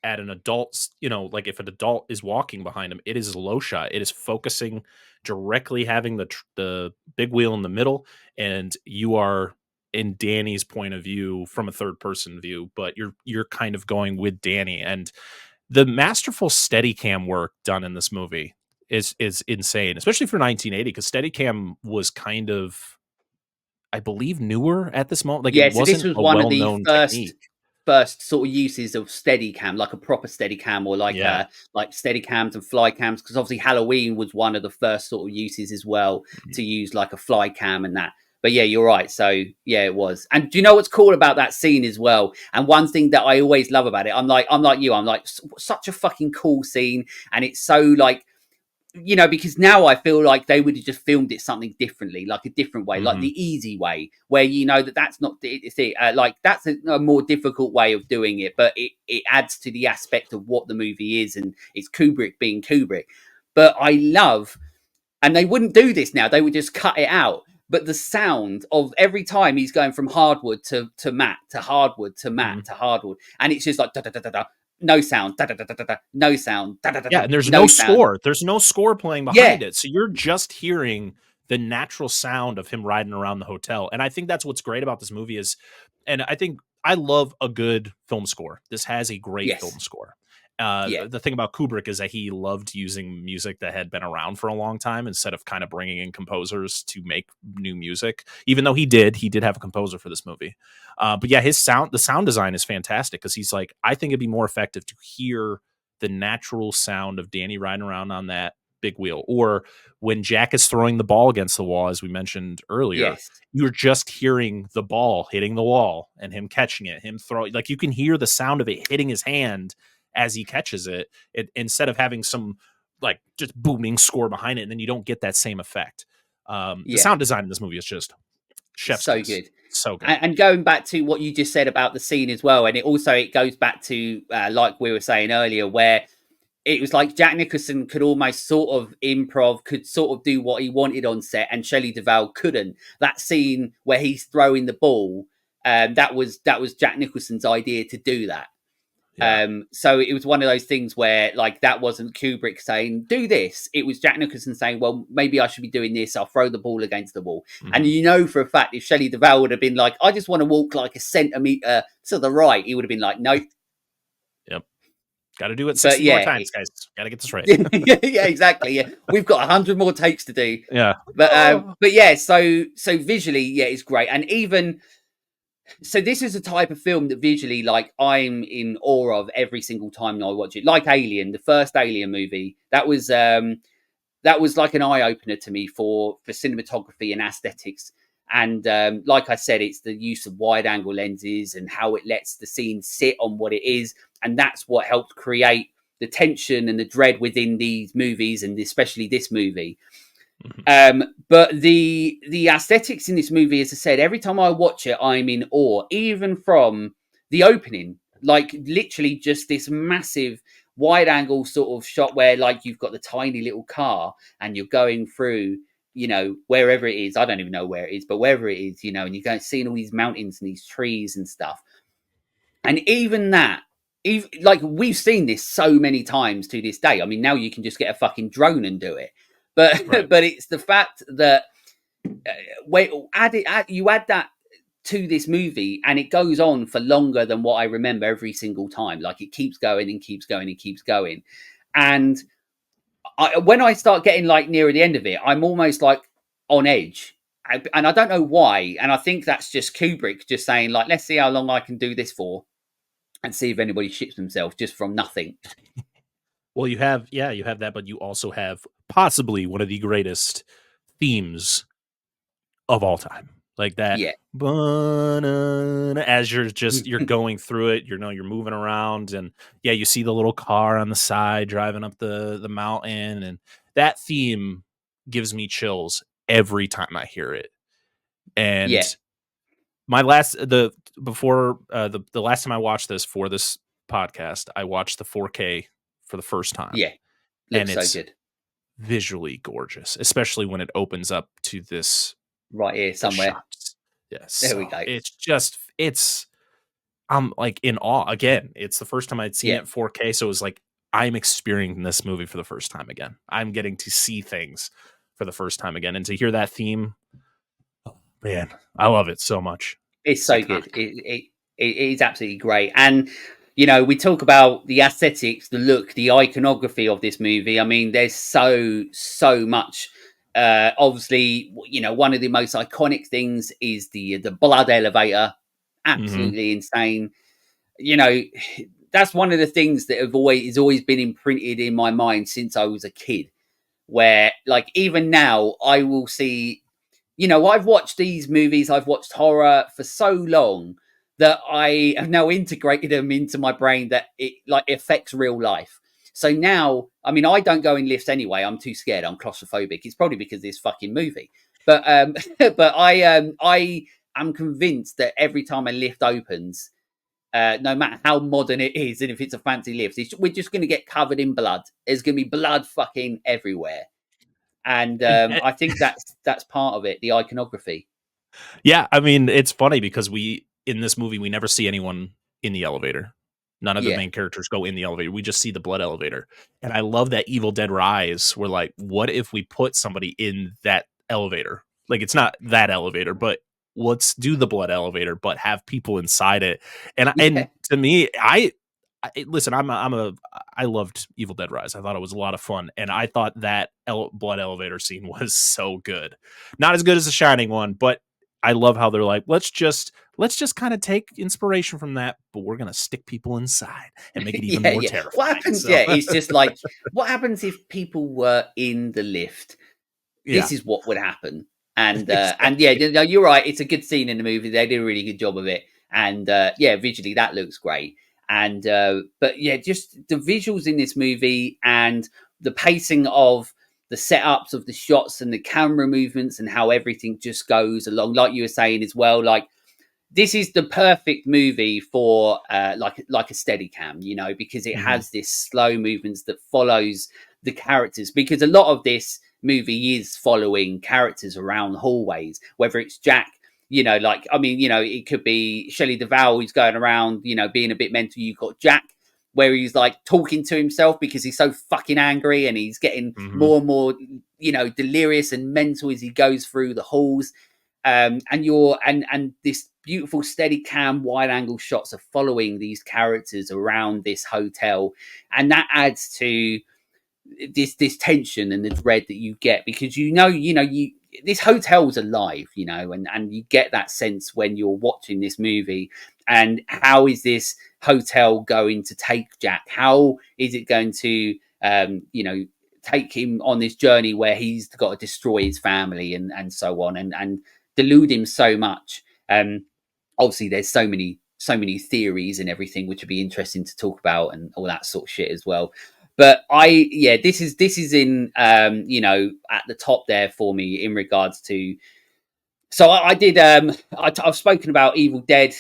at an adult's, like if an adult is walking behind him, it is low shot. It is focusing directly, having the big wheel in the middle, and you are in Danny's point of view from a third person view, but you're kind of going with Danny. And the masterful Steadicam work done in this movie is insane, especially for 1980, because Steadicam was kind of, I believe, newer at this moment. Like, Yeah, it so this wasn't was a one of the well-known technique. first sort of uses of Steadicam, like a proper Steadicam, or like Yeah. like Steadicams and fly cams, because obviously Halloween was one of the first sort of uses as well to use like a fly cam and that. But yeah, you're right. So yeah, it was. And do you know what's cool about that scene as well? And one thing that I always love about it, I'm like you. I'm like such a fucking cool scene, and it's so like, you know, because now I feel like they would have just filmed it something differently, like a different way, like Mhm. the easy way, where you know that that's not like that's a more difficult way of doing it, but it adds to the aspect of what the movie is, and it's Kubrick being Kubrick. But I love, and they wouldn't do this now; they would just cut it out. But the sound of every time he's going from hardwood to matte to hardwood to matte Mhm. to hardwood, and it's just like da da da da da, no sound, da da da da da, no sound, da da da Yeah, da, and there's no no sound. score. There's no score playing Yeah, behind it. So you're just hearing the natural sound of him riding around the hotel. And I think that's what's great about this movie is, and I think I love a good film score. This has a great film yes, score. yeah, The thing about Kubrick is that he loved using music that had been around for a long time instead of kind of bringing in composers to make new music. Even though he did have a composer for this movie. But yeah, the sound design is fantastic because he's like, I think it'd be more effective to hear the natural sound of Danny riding around on that big wheel. Or when Jack is throwing the ball against the wall, as we mentioned earlier, yes, you're just hearing the ball hitting the wall and him catching it, him throwing, like you can hear the sound of it hitting his hand as he catches it instead of having some like just booming score behind it. And then you don't get that same effect. The yeah. sound design in this movie is just chef's So kiss. good. So good. And going back to what you just said about the scene as well, and it goes back to like we were saying earlier, where it was like Jack Nicholson could almost sort of improv, could sort of do what he wanted on set, and Shelley Duvall couldn't. That scene where he's throwing the ball, that was Jack Nicholson's idea to do that. Yeah. So it was one of those things where like that wasn't Kubrick saying do this. It was Jack Nicholson saying, well, maybe I should be doing this. I'll throw the ball against the wall. And Mhm. you know for a fact, if Shelley Duvall would have been like, I just want to walk like a centimeter to the right, he would have been like, nope. Yep. Got to do it But 60 more yeah, times, guys. Got to get this right. yeah, exactly. Yeah, we've got 100 more takes to do. Yeah. But yeah, so visually, yeah, it's great. And even so, this is a type of film that visually, like, I'm in awe of every single time I watch it. Like Alien, the first Alien movie, that was like an eye opener to me for cinematography and aesthetics. And like I said, it's the use of wide angle lenses and how it lets the scene sit on what it is, and that's what helped create the tension and the dread within these movies, and especially this movie. Mhm. But the aesthetics in this movie, as I said, every time I watch it, I'm in awe, even from the opening. Like literally just this massive wide angle sort of shot where like you've got the tiny little car and you're going through, you know, wherever it is. I don't even know where it is, but wherever it is, you know, and you're going seeing all these mountains and these trees and stuff. And even that, even like we've seen this so many times to this day. I mean, now you can just get a fucking drone and do it. Right. But it's the fact that wait, you add that to this movie, and it goes on for longer than what I remember every single time. Like it keeps going and keeps going and keeps going. And when I start getting like nearer the end of it, I'm almost like on edge. And I don't know why. And I think that's just Kubrick just saying, like, let's see how long I can do this for and see if anybody shits themselves just from nothing. Well, you have that, but you also have possibly one of the greatest themes of all time. Like that Yeah. as you're going through it, you know, you're moving around and yeah, you see the little car on the side driving up the mountain and that theme gives me chills every time I hear it. And Yeah. my last the before the last time I watched this for this podcast, I watched the 4K for the first time Yeah. and Looks so it's good. visually gorgeous, especially when it opens up to this Right here the somewhere. shots. Yes, There so we go. it's I'm like in awe again. It's the first time I'd seen Yeah. it 4K, so it was like I'm experiencing this movie for the first time again. I'm getting to see things for the first time again, and to hear that theme, oh, man, I love it so much. It's It's so good. iconic. It is absolutely great. And you know, we talk about the aesthetics, the look, the iconography of this movie. I mean, there's so much. Obviously, you know, one of the most iconic things is the blood elevator. Mhm. Absolutely insane. You know, that's one of the things that have always been imprinted in my mind since I was a kid. Where, like, even now, I will see I've watched these movies, I've watched horror for so long that I have now integrated them into my brain that it like affects real life. So now, I mean, I don't go in lifts anyway. I'm too scared. I'm claustrophobic. It's probably because of this fucking movie. But but I am convinced that every time a lift opens, no matter how modern it is, and if it's a fancy lift, we're just going to get covered in blood. There's going to be blood fucking everywhere, and I think that's part of it, the iconography. Yeah, I mean, it's funny because we in this movie we never see anyone in the elevator. None of the Yeah, main characters go in the elevator. We just see the blood elevator. And I love that Evil Dead Rise. We're like, what if we put somebody in that elevator? Like it's not that elevator, but let's do the blood elevator, but have people inside it. And yeah, to me, listen. I loved Evil Dead Rise. I thought it was a lot of fun, and I thought that blood elevator scene was so good. Not as good as the Shining one, but I love how they're like, let's just kind of take inspiration from that, but we're gonna stick people inside and make it even yeah, more yeah. What terrifying. happens? So Yeah, it's just like what happens if people were in the lift? yeah, This is what would happen. And yeah, exactly. no, you're right. It's a good scene in the movie. They did a really good job of it. And yeah, visually that looks great. And but yeah, just the visuals in this movie and the pacing of the setups of the shots and the camera movements and how everything just goes along, like you were saying as well. Like this is the perfect movie for like a steady cam, because it Hmm. has this slow movements that follows the characters. Because a lot of this movie is following characters around hallways, whether it's Jack, like I mean, it could be Shelley Duvall who's going around, being a bit mental. You've got Jack where he's like talking to himself because he's so fucking angry and he's getting Hmm. more and more, delirious and mental as he goes through the halls. And this beautiful steady cam wide angle shots are following these characters around this hotel, and that adds to this tension and the dread that you get, because you this hotel's alive, and you get that sense when you're watching this movie. And how is this hotel going to take Jack? How is it going to take him on this journey where he's got to destroy his family and so on, and delude him so much. Obviously there's so many theories and everything which would be interesting to talk about and all that sort of shit as well. But yeah, this is in at the top there for me in regards to. So I did. I've spoken about Evil Dead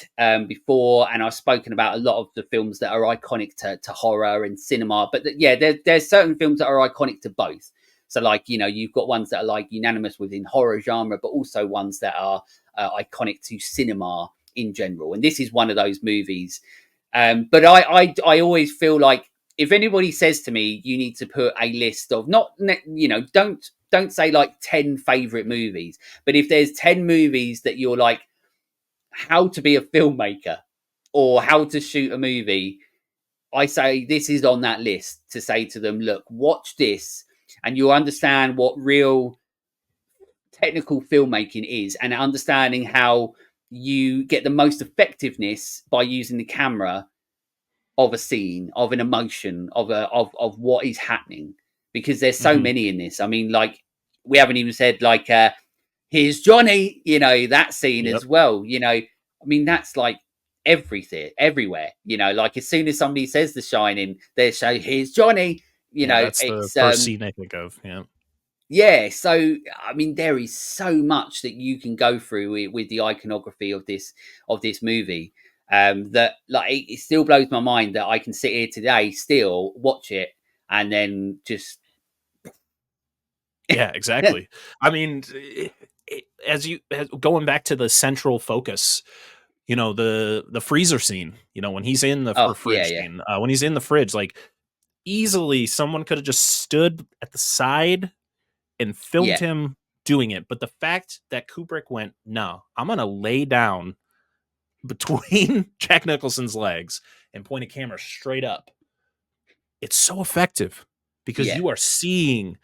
before, and I've spoken about a lot of the films that are iconic to horror and cinema. But yeah, there's certain films that are iconic to both. So like you've got ones that are like unanimous within horror genre, but also ones that are iconic to cinema in general. And this is one of those movies. But I always feel like if anybody says to me, you need to put a list of not, don't say like 10 favorite movies, but if there's 10 movies that you're like, how to be a filmmaker or how to shoot a movie, I say this is on that list to say to them, look, watch this and you'll understand what real technical filmmaking is, and understanding how you get the most effectiveness by using the camera of a scene, of an emotion, of what is happening. Because there's so Hmm. many in this. I mean, like we haven't even said like here's Johnny, that scene Yep. as well. I mean, that's like everything, everywhere. Like as soon as somebody says The Shining, they say here's Johnny. Yeah, that's the It's first scene I think of. Yeah. yeah. So I mean, there is so much that you can go through with the iconography of this movie. That like it still blows my mind that I can sit here today, still watch it, and then just Yeah, exactly. I mean, going back to the central focus, the freezer scene, when he's in the oh yeah, fridge yeah, scene, when he's in the fridge, like easily someone could have just stood at the side and filmed yeah, him doing it. But the fact that Kubrick went, no, I'm going to lay down between Jack Nicholson's legs and point a camera straight up. It's so effective because yeah. you are seeing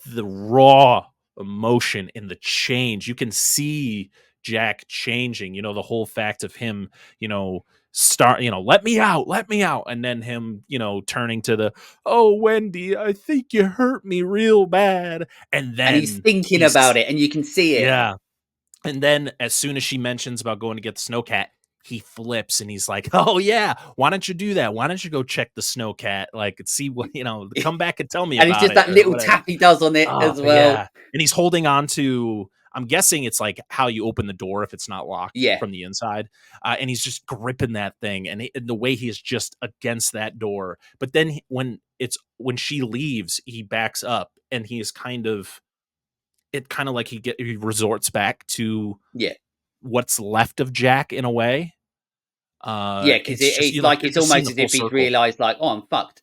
the raw emotion in the change. You can see Jack changing, the whole fact of him, let me out. And then him, turning to oh, Wendy, I think you hurt me real bad. And And he's then thinking about it, and you can see it. yeah. And then as soon as she mentions about going to get the snowcat, he flips and he's like, "Oh yeah, why don't you do that? Why don't you go check the snowcat? Like, see what come back and tell me And it's about just it that or little whatever." tap he does on it Oh as well. yeah, and he's holding on to. I'm guessing it's like how you open the door if it's not locked Yeah, from the inside, and he's just gripping that thing, and the way he is just against that door. But then when she leaves, he backs up, and he is kind of like he resorts back to yeah. what's left of Jack in a way. Yeah, because It's just it's like like you're it's just seeing almost the as full if he's circle. realised, like, oh, I'm fucked.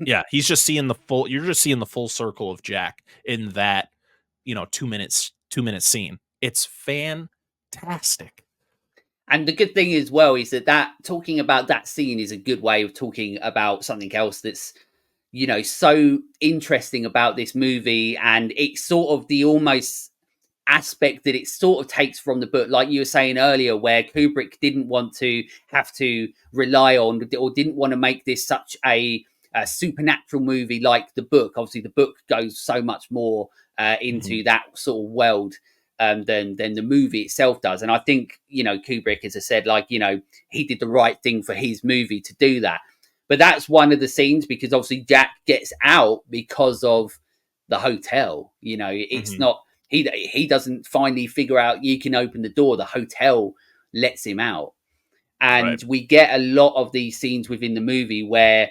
Yeah, he's just seeing the full. You're just seeing the full circle of Jack in that 2 minute scene. It's fantastic. And the good thing as well is that talking about that scene is a good way of talking about something else that's so interesting about this movie, and it's sort of the almost aspect that it sort of takes from the book, like you were saying earlier, where Kubrick didn't want to have to rely on or didn't want to make this such a supernatural movie like the book. Obviously, the book goes so much more Mhm, into that sort of world than the movie itself does. And I think Kubrick, as I said, like he did the right thing for his movie to do that. But that's one of the scenes because obviously Jack gets out because of the hotel. It's mhm, not he doesn't finally figure out you can open the door. The hotel lets him out, right. and we get a lot of these scenes within the movie where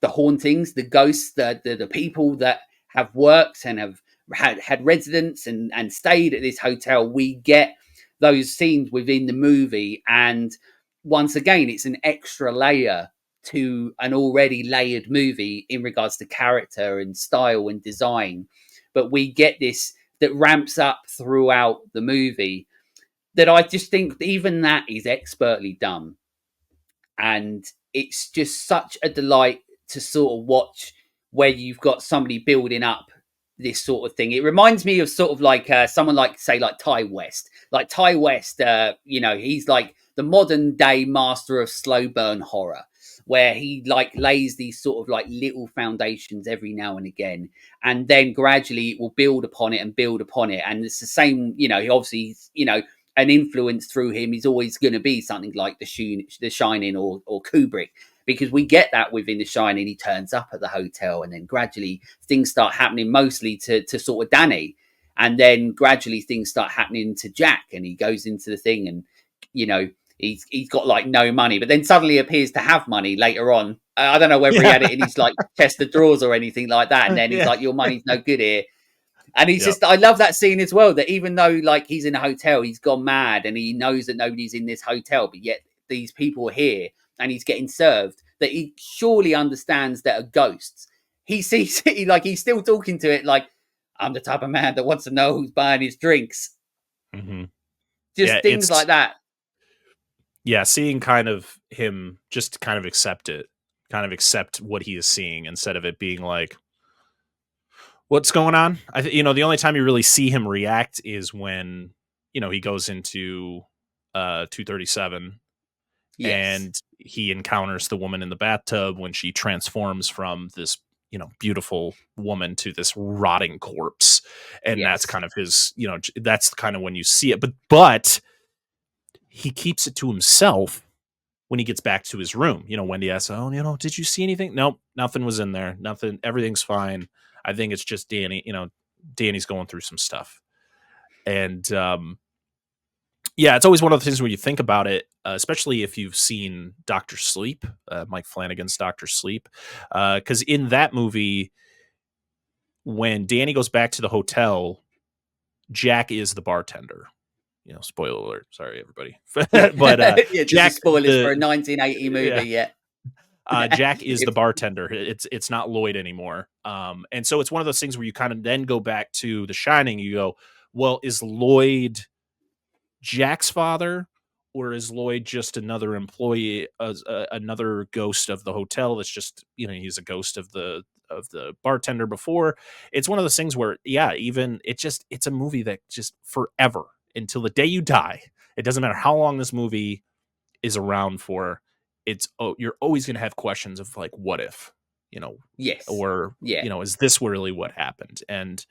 the hauntings, the ghosts, the people that have worked and have had residence and stayed at this hotel, we get those scenes within the movie. And once again, it's an extra layer to an already layered movie in regards to character and style and design. But we get this that ramps up throughout the movie that I just think even that is expertly done. And it's just such a delight to sort of watch where you've got somebody building up this sort of thing. It reminds me of sort of like someone like say like Ty West. Like Ty West, he's like the modern day master of slow burn horror, where he like lays these sort of like little foundations every now and again, and then gradually it will build upon it and build upon it. And it's the same, he obviously, an influence through him is always going to be something like the Shining or Kubrick, because we get that within The Shining. He turns up at the hotel, and then gradually things start happening, mostly to sort of Danny, and then gradually things start happening to Jack, and he goes into the thing, and you know he's got like no money, but then suddenly appears to have money later on. I don't know whether he Yeah, had it in his like chest of drawers or anything like that, and then he's yeah, like, "Your money's no good here." And he's yep. just, I love that scene as well. That even though like he's in a hotel, he's gone mad and he knows that nobody's in this hotel, but yet these people are here and he's getting served. That he surely understands that are ghosts. He sees it like he's still talking to it like, I'm the type of man that wants to know who's buying his drinks. Hmm. Yeah, Just things like that. seeing kind of him just kind of accept it, kind of accept what he is seeing instead of it being like, what's going on? The only time you really see him react is when he goes into 237 Yes. and he encounters the woman in the bathtub when she transforms from this beautiful woman to this rotting corpse, and that's Yes. kind of his that's kind of when you see it, but he keeps it to himself when he gets back to his room. Wendy asks, "Oh, did you see anything?" Nope, nothing was in there. Nothing. Everything's fine. I think it's just Danny. Danny's going through some stuff, and yeah, it's always one of the things when you think about it, especially if you've seen Doctor Sleep, Mike Flanagan's Doctor Sleep, because in that movie, when Danny goes back to the hotel, Jack is the bartender. Spoiler alert. Sorry, everybody. But Yeah, just a Jack, spoilers for a the 1980 yeah, movie. Yeah. Jack is the If, bartender. It's not Lloyd anymore. And so it's one of those things where you kind of then go back to The Shining. You go, well, is Lloyd Jack's father, or is Lloyd just another employee, another ghost of the hotel? That's just he's a ghost of the bartender before. It's one of those things where even it's a movie that just forever until the day you die. It doesn't matter how long this movie is around for. You're always going to have questions of like, what if, you know, yes. or Yeah. is this really what happened? And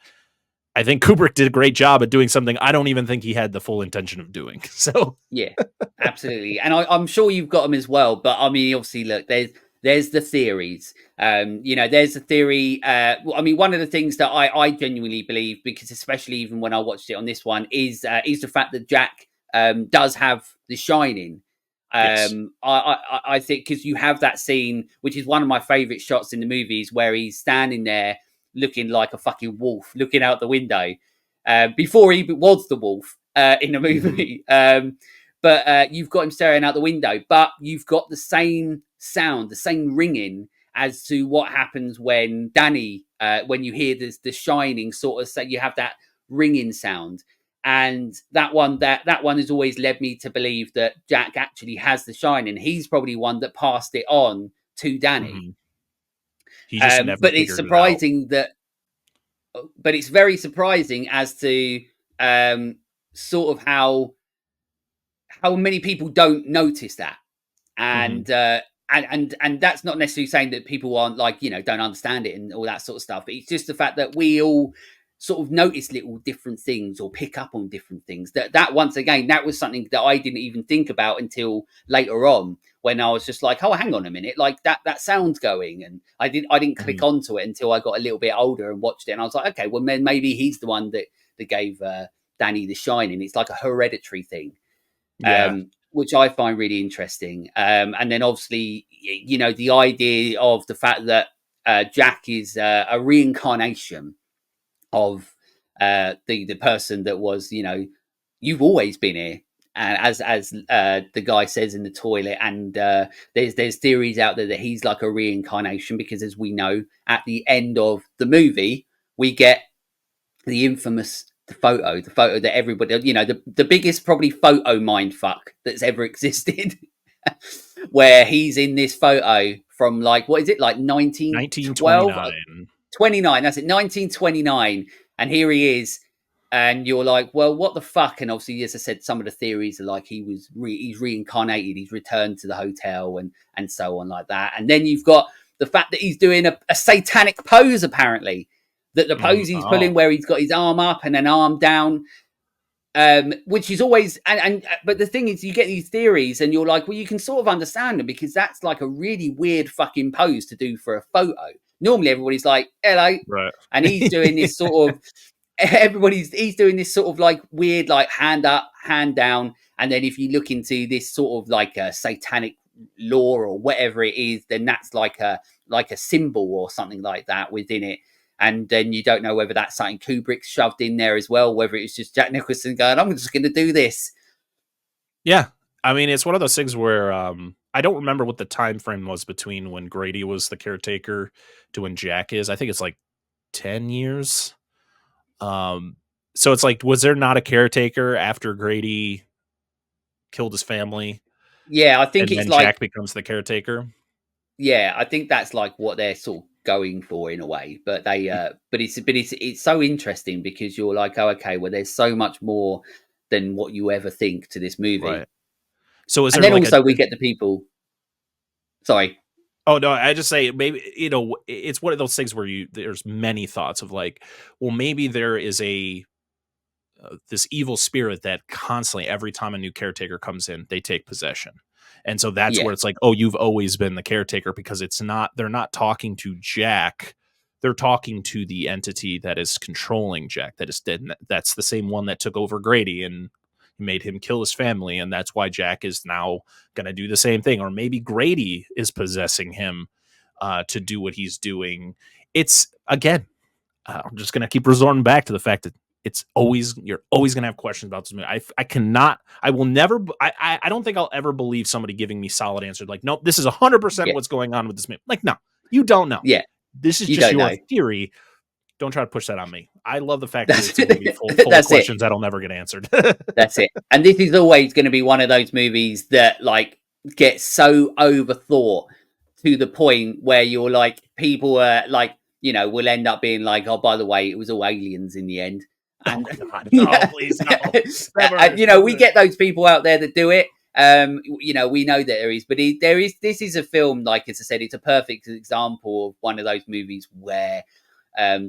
I think Kubrick did a great job at doing something I don't even think he had the full intention of doing. So Yeah, absolutely. And I'm sure you've got them as well. But I mean, obviously, look, there's the theories. There's a theory. I mean, one of the things that I genuinely believe, because especially even when I watched it on this one, is the fact that Jack does have The Shining. yes. I think because you have that scene, which is one of my favorite shots in the movies, where he's standing there looking like a fucking wolf, looking out the window, before he was the wolf in the Mhm. movie. But you've got him staring out the window, but you've got the same sound, the same ringing as to what happens when Danny, when you hear the shining sort of say, you have that ringing sound. And that one has always led me to believe that Jack actually has the shining. He's probably one that passed it on to Danny. Mhm. He just never But it's figured it out. surprising that, but it's very surprising as to sort of how many people don't notice that. Mhm. And that's not necessarily saying that people aren't like, don't understand it and all that sort of stuff, but it's just the fact that we all sort of notice little different things or pick up on different things. That once again, that was something that I didn't even think about until later on, when I was just like, oh, hang on a minute, like that sound's going. And I didn't click Mhm. onto it until I got a little bit older and watched it, and I was like, okay, well, then maybe he's the one that gave Danny the Shining. It's like a hereditary thing, Yeah. which I find really interesting. And then obviously, the idea of the fact that Jack is a reincarnation of the person that was, you've always been here. And as the guy says in the toilet, and there's theories out there that he's like a reincarnation, because as we know, at the end of the movie, we get the infamous the photo that everybody, the biggest probably photo mind fuck that's ever existed, where he's in this photo from, like, what is it, like 1912, 1929. 29, that's it, 1929. And here he is, and you're like, well, what the fuck? And obviously, as I said, some of the theories are like he's reincarnated, he's returned to the hotel, and so on, like that. And then you've got the fact that he's doing a satanic pose, apparently, that the Mhm. pose he's Oh, pulling, where he's got his arm up and an arm down, which is always, and but the thing is, you get these theories, and you're like, well, you can sort of understand them, because that's like a really weird fucking pose to do for a photo. Normally, everybody's like, hello, right. and he's doing this sort of, he's doing this sort of like weird, like hand up, hand down. And then if you look into this sort of like a satanic lore or whatever it is, then that's like a symbol or something like that within it. And then you don't know whether that's something Kubrick shoved in there as well, whether it's just Jack Nicholson going, I'm just going to do this. Yeah. I mean, it's one of those things where I don't remember what the time frame was between when Grady was the caretaker to when Jack is. I think it's like 10 years. Um, so it's like, was there not a caretaker after Grady killed his family Yeah, I think and it's then like, Jack becomes the caretaker? yeah, I think that's like what they're sort of going for in a way. But it's so interesting, because you're like, oh, okay, well, there's so much more than what you ever think to this Right. movie. So is And there then like a also we get the people. Sorry. oh no, I just say maybe it's one of those things where there's many thoughts of like, well, maybe there is a this evil spirit that constantly every time a new caretaker comes in they take possession, and so that's Yeah, where it's like, oh, you've always been the caretaker, because it's not, they're not talking to Jack, they're talking to the entity that is controlling Jack, that is dead. That's the same one that took over Grady and made him kill his family, and that's why Jack is now going to do the same thing, or maybe Grady is possessing him to do what he's doing. It's again, I'm just gonna keep resorting back to the fact that it's always, you're always gonna have questions about this movie. I cannot, I will never, I don't think I'll ever believe somebody giving me solid answers like, nope, this is 100% yeah, what's going on with this movie. Like, no, you don't know. yeah. This is You just don't your know. theory. Don't try to push that on me. I love the fact that That's it's a movie full of that's it. questions that'll never get answered. That's it. And this is always going to be one of those movies that like gets so overthought, to the point where you're like, people are like, will end up being like, oh, by the way, it was all aliens in the end. Oh And God, no, please, no, never, we never. get those people out there that do it. We know that there is, but this is a film, like, as I said, it's a perfect example of one of those movies where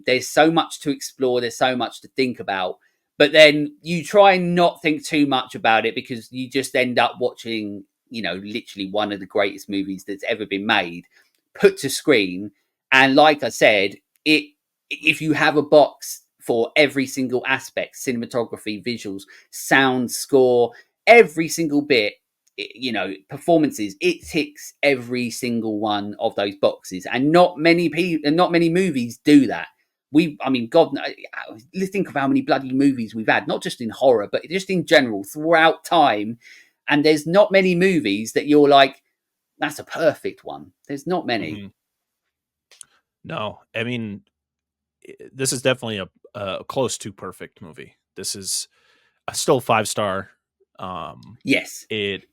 There's so much to explore. There's so much to think about. But then you try and not think too much about it because you just end up watching, literally one of the greatest movies that's ever been made put to screen. And like I said, if you have a box for every single aspect, cinematography, visuals, sound, score, every single bit, performances, it ticks every single one of those boxes. And not many people and not many movies do that. God, let's think of how many bloody movies we've had, not just in horror, but just in general throughout time. And there's not many movies that you're like, that's a perfect one. There's not many. Mm-hmm. No, I mean, this is definitely a close to perfect movie. This is still 5-star. Yes. It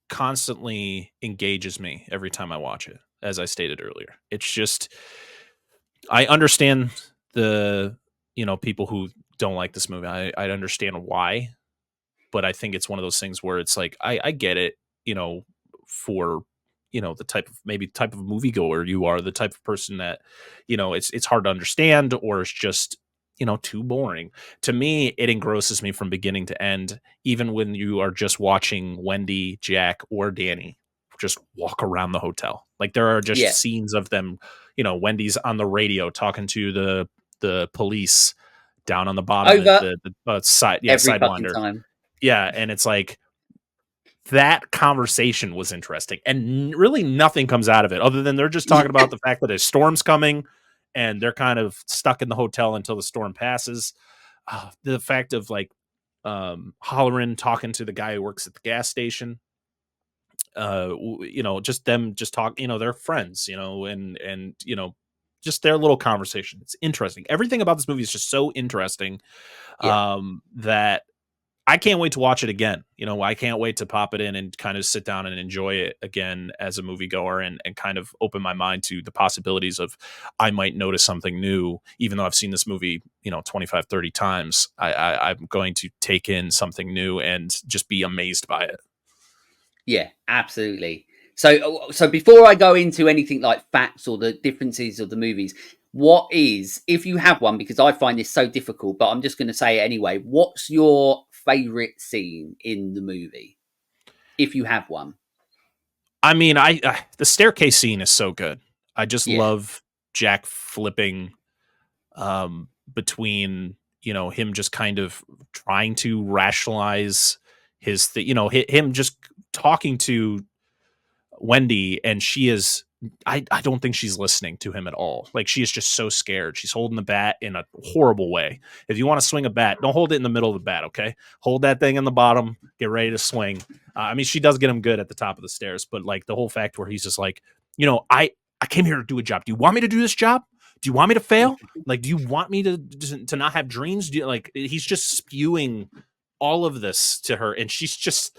constantly engages me every time I watch it. As I stated earlier, it's just, I understand the people who don't like this movie. I understand why, but I think it's one of those things where it's like I get it, for the type of moviegoer you are, the type of person that it's hard to understand, or it's just too boring. To me, it engrosses me from beginning to end, even when you are just watching Wendy, Jack, or Danny just walk around the hotel. Like, there are just scenes of them, Wendy's on the radio talking to the police down on the bottom, Over the side, every fucking sidewinder. time. Yeah, and it's like, that conversation was interesting, and really nothing comes out of it other than they're just talking about the fact that a storm's coming and they're kind of stuck in the hotel until the storm passes. The fact of like Holleran talking to the guy who works at the gas station, just them just talk, they're friends, and just their little conversation. It's interesting. Everything about this movie is just so interesting, that I can't wait to watch it again. I can't wait to pop it in and kind of sit down and enjoy it again as a moviegoer, and kind of open my mind to the possibilities of, I might notice something new, even though I've seen this movie, 25, 30 times. I'm going to take in something new and just be amazed by it. Yeah, absolutely. So before I go into anything like facts or the differences of the movies, what is, if you have one, because I find this so difficult, but I'm just going to say it anyway, what's your favorite scene in the movie, if you have one? I mean, the staircase scene is so good. I just Yeah, love Jack flipping between, him just kind of trying to rationalize him just talking to Wendy, and she is, I don't think she's listening to him at all. Like, she is just so scared. She's holding the bat in a horrible way. If you want to swing a bat, don't hold it in the middle of the bat, okay? Hold that thing in the bottom, get ready to swing. I mean, she does get him good at the top of the stairs, but like the whole fact where he's just like, I came here to do a job. Do you want me to do this job? Do you want me to fail? Like, do you want me to not have dreams? He's just spewing all of this to her, and she's just,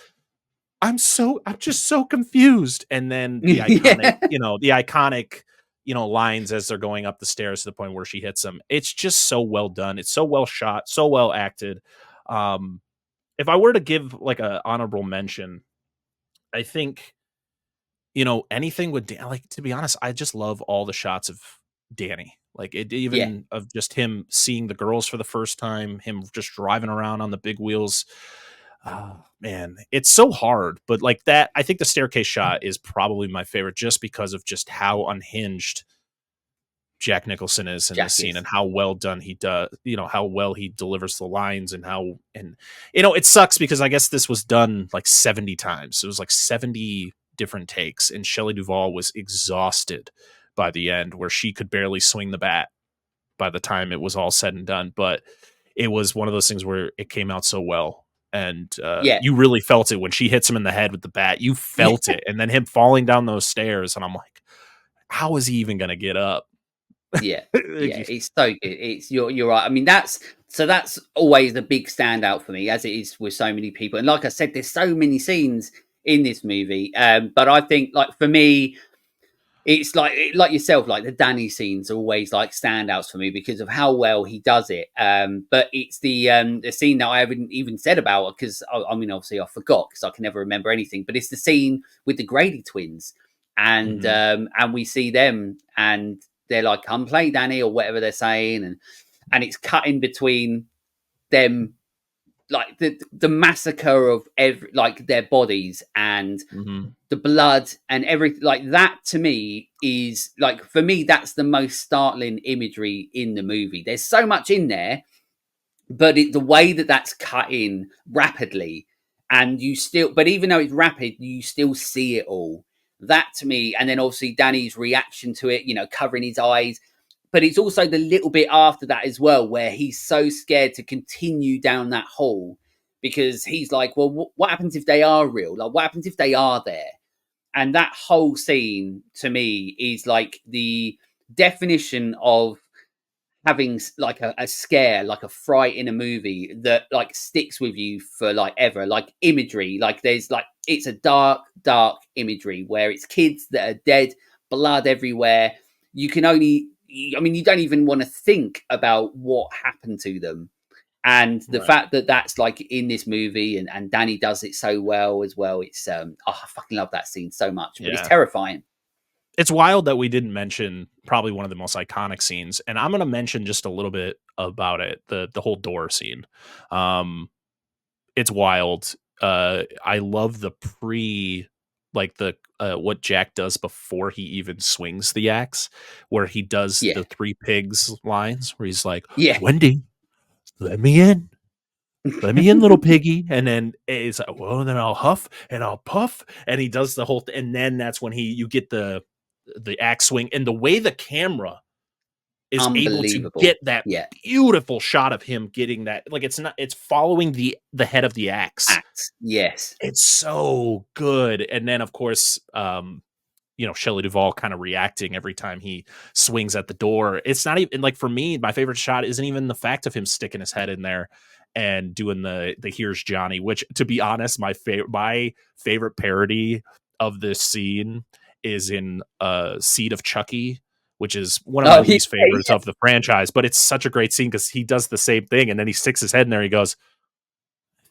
I'm just so confused. And then the iconic, yeah, lines as they're going up the stairs to the point where she hits him. It's just so well done. It's so well shot, so well acted. If I were to give like a honorable mention, I think, anything with Dan, like, to be honest, I just love all the shots of Danny. Like, it, yeah, even of just him seeing the girls for the first time, him just driving around on the big wheels. Oh, man, it's so hard. But like that, I think the staircase shot is probably my favorite, just because of just how unhinged Jack Nicholson is in this Jack scene, is. and how well done he does, how well he delivers the lines, and it sucks because I guess this was done like 70 times. It was like 70 different takes, and Shelley Duvall was exhausted by the end, where she could barely swing the bat by the time it was all said and done. But it was one of those things where it came out so well. And Yeah, you really felt it when she hits him in the head with the bat. You yeah, felt it. And then him falling down those stairs. And I'm like, how is he even going to get up? yeah, yeah. It's so good. It's you're right. I mean, that's always a big standout for me, as it is with so many people. And like I said, there's so many scenes in this movie. But I think, like, for me, it's like yourself, like the Danny scenes are always like standouts for me because of how well he does it. But it's the scene that I haven't even said about, because I mean, obviously I forgot because I can never remember anything. But it's the scene with the Grady twins, and Mhm. we see them, and they're like, come play Danny, or whatever they're saying, and it's cutting between them, like the massacre of every, like, their bodies and Mhm. the blood and everything. Like, that to me is, like, for me, that's the most startling imagery in the movie. There's so much in there, but the way that that's cut in rapidly, and you still, but even though it's rapid, you still see it all. That to me, and then obviously Danny's reaction to it, covering his eyes. But it's also the little bit after that as well, where he's so scared to continue down that hole, because he's like, well, what happens if they are real? Like, what happens if they are there? And that whole scene to me is like the definition of having like a scare, like a fright in a movie that like sticks with you for like ever. Like imagery, like there's like, it's a dark imagery where it's kids that are dead, blood everywhere. You can only, I mean, you don't even want to think about what happened to them. And the Right. fact that that's like in this movie, and Danny does it so well as well. It's I fucking love that scene so much, but it's Yeah. terrifying. It's wild that we didn't mention probably one of the most iconic scenes, and I'm gonna mention just a little bit about it, the whole door scene. Um, it's wild. I love the like the what Jack does before he even swings the axe, where he does Yeah, the Three Pigs lines, where he's like, yeah. "Wendy, let me in." Let me in, little piggy. And then it's like, well, then I'll huff and I'll puff. And he does the whole thing. And then that's when you get the axe swing, and the way the camera is able to get Unbelievable. that Yeah. beautiful shot of him getting that, like, it's following the head of the axe. Act. Yes. It's so good. And then of course, Shelley Duvall kind of reacting every time he swings at the door. It's not even like, for me, my favorite shot isn't even the fact of him sticking his head in there and doing the "Here's Johnny," which, to be honest, my favorite parody of this scene is in Seed of Chucky, which is one of my Oh, yeah, least favorites yeah. of the franchise, but it's such a great scene because he does the same thing, and then he sticks his head in there. He goes,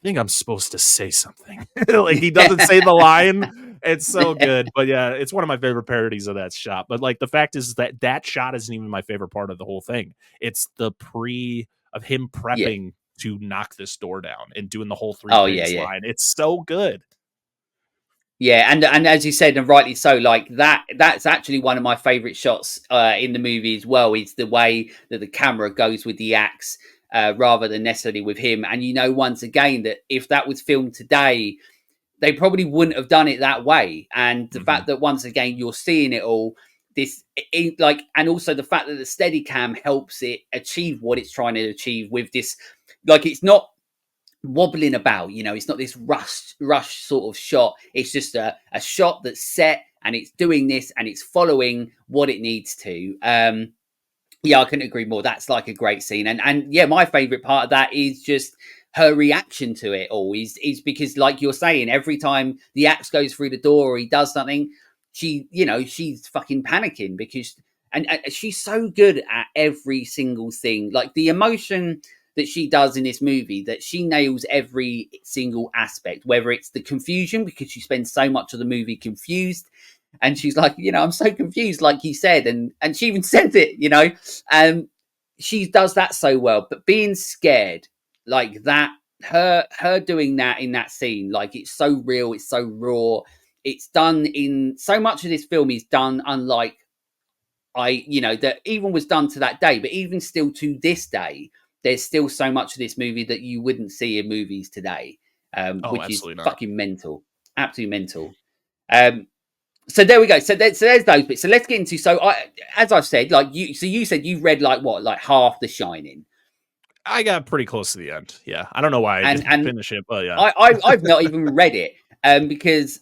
think I'm supposed to say something. Like, he doesn't say the line. It's so good. But yeah, it's one of my favorite parodies of that shot. But like, the fact is that that shot isn't even my favorite part of the whole thing. It's the pre of him Yeah. prepping to knock this door down and doing the whole Three Oh, yeah, Pigs yeah. line. It's so good. Yeah, and as you said, and rightly so, like that's actually one of my favorite shots in the movie as well. Is the way that the camera goes with the axe, rather than necessarily with him. And once again, that if that was filmed today, they probably wouldn't have done it that way. And the Mhm. fact that once again you're seeing it all, like, and also the fact that the Steadicam helps it achieve what it's trying to achieve with this, like, it's not wobbling about, it's not this rush sort of shot. It's just a shot that's set, and it's doing this, and it's following what it needs to. Yeah, I couldn't agree more. That's like a great scene. And yeah, my favorite part of that is just her reaction to it all. Is because, like you're saying, every time the axe goes through the door or he does something, she's fucking panicking, because and she's so good at every single thing. Like, the emotion that she does in this movie, that she nails every single aspect, whether it's the confusion, because she spends so much of the movie confused, and she's like, I'm so confused, like you said, and she even said it, um she does that so well. But being scared like that, her doing that in that scene, like, it's so real, it's so raw. It's done in so much of this film is done unlike, that even was done to that day, but even still to this day, there's still so much of this movie that you wouldn't see in movies today, Oh, which is absolutely not. fucking mental, absolutely mental. So there we go. So there's those bits. So let's get into. So as I've said, like you. So you said you've read like what, like half The Shining, I got pretty close to the end. Yeah. I don't know why I didn't and finish it, but yeah. I've not even read it. Because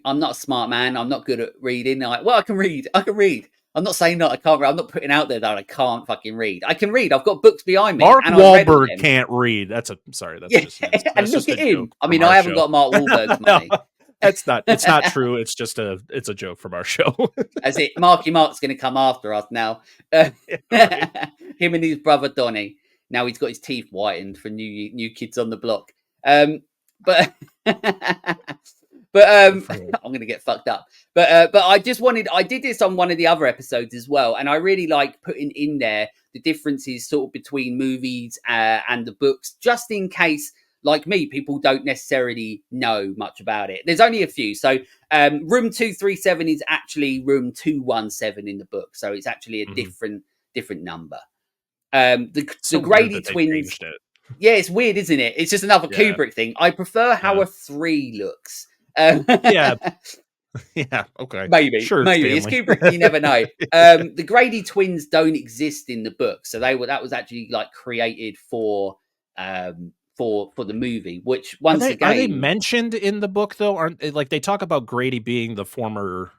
I'm not a smart man. I'm not good at reading. Like, well, I can read. I can read. I'm not saying that I can't read. I'm not putting out there that I can't fucking read. I can read. I've got books behind me, Mark and I've read all Wahlberg them. can't read. Sorry, Yeah, and that's look just a at him. joke I from mean, our I haven't show. got Mark Wahlberg's No, money. it's not true. It's a joke from our show. As it, Marky Mark's going to come after us now. Yeah, right. Him and his brother Donny. Now he's got his teeth whitened for new kids on the block. But but But Good for him. I'm gonna get fucked up. But I did this on one of the other episodes as well, and I really like putting in there the differences sort of between movies and the books, just in case, like me, people don't necessarily know much about it. There's only a few. So room 237 is actually room 217 in the book, so it's actually a Mhm. different number. It's The so weird Grady that they twins. changed it. Yeah, it's weird, isn't it? It's just another Yeah, Kubrick thing. I prefer how yeah. a 3 looks. Yeah, yeah, okay. Sure, it's Maybe it's family. Kubrick. You never know. The Grady twins don't exist in the book, so that was actually like created for the movie. Which once Are they again, mentioned in the book though? Aren't like they talk about Grady being the former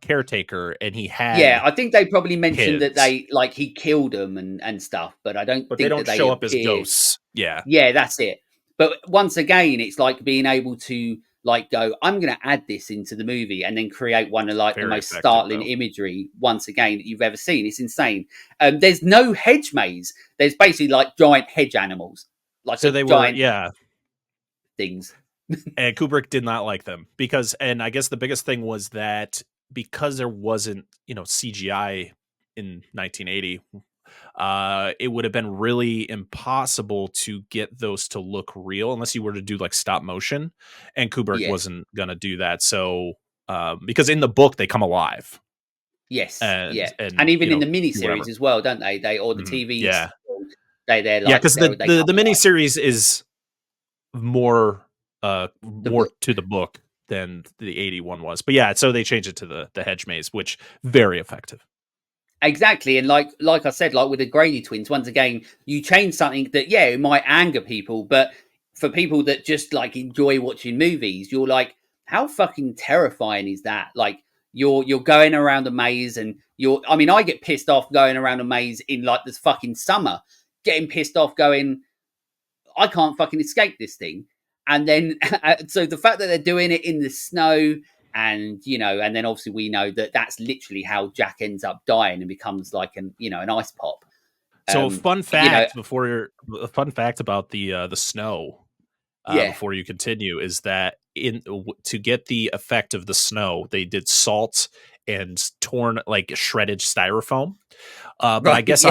caretaker and he yeah, had I think they probably mentioned that kids, they like he killed them and stuff, but I don't but they think that don't they show up as appear. ghosts. Yeah, Yeah, that's it. But once again, it's like being able to like go, I'm going to add this into the movie and then create one of like the very most effective startling though. imagery once again that you've ever seen. It's insane. There's no hedge maze. There's basically like giant hedge animals, like So a they were, giant yeah. things. And Kubrick did not like them because, and I guess the biggest thing was that because there wasn't, CGI in 1980, it would have been really impossible to get those to look real unless you were to do like stop motion, and Kubrick Yes, wasn't gonna do that. So, because in the book they come alive yes, and yeah, and even in the do whatever. miniseries as well, don't they? They or the Mhm. TV. Yeah, They're yeah, like because they come the alive. miniseries is more The more book. to the book than the 81 was. But yeah, so they changed it to the hedge maze, which very effective. Exactly, and like I said, like with the Grady twins, once again, you change something that yeah, it might anger people, but for people that just like enjoy watching movies, you're like, how fucking terrifying is that? Like you're going around a maze and I mean, I get pissed off going around a maze in like this fucking summer, getting pissed off going, I can't fucking escape this thing. And then, so the fact that they're doing it in the snow, and and then obviously we know that that's literally how Jack ends up dying and becomes like an ice pop. So Um, you know, a fun fact about the snow yeah, before you continue is that to get the effect of the snow, they did salt and torn like shredded styrofoam. But right, yeah, I guess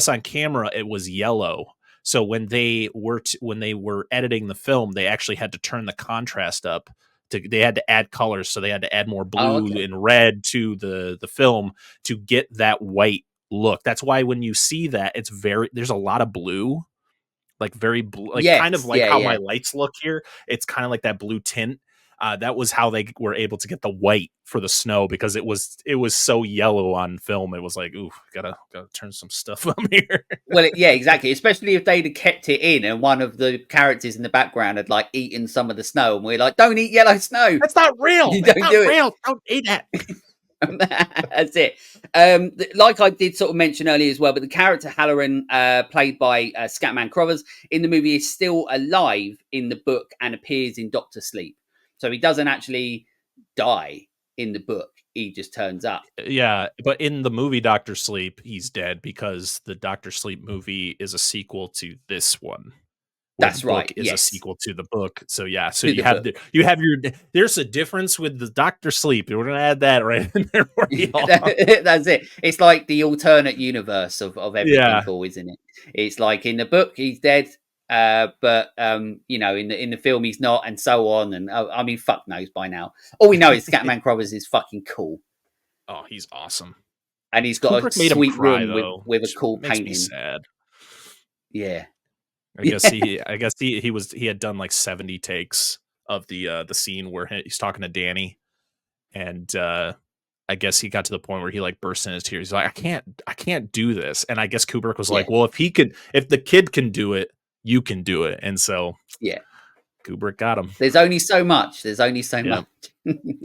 on camera it was yellow. So when they were editing the film, they actually had to turn the contrast up. They had to add colors, so they had to add more oh, blue okay, and red to the film to get that white look. That's why when you see that, there's a lot of blue, like very blue, like kind of yes, like yeah, how yeah. my lights look here. It's kind of like that blue tint. That was how they were able to get the white for the snow because it was so yellow on film. It was like, ooh, gotta turn some stuff up here. Well, yeah, exactly. Especially if they'd have kept it in, and one of the characters in the background had like eaten some of the snow, and we're like, "Don't eat yellow snow! That's not real. You That's don't not do it." real. Don't eat that. That's it. Like I did sort of mention earlier as well, but the character Halloran, played by Scatman Crothers in the movie, is still alive in the book and appears in Doctor Sleep. So he doesn't actually die in the book; he just turns up. Yeah, but in the movie Doctor Sleep, he's dead because the Doctor Sleep movie is a sequel to this one, where the That's book right. is a Yes, sequel to the book. So yeah, so to the book. you have your there's a difference with the Doctor Sleep. We're gonna add that right in there for y'all. That's it. It's like the alternate universe of everything, Yeah. cool, isn't it? It's like in the book he's dead, but in the film he's not, and so on. And I mean, fuck knows by now. All we know is Scatman Crothers is fucking cool, Oh, he's awesome. and he's got a Kubrick made him sweet cry room with though, with a which cool makes me painting. sad. Yeah, I guess he had done like 70 takes of the scene where he's talking to Danny, and I guess he got to the point where he like burst into tears. He's like, I can't do this. And I guess Kubrick was yeah, like, well, if the kid can do it, you can do it. And so yeah. Kubrick got him. There's only so much. There's only so Yeah. much.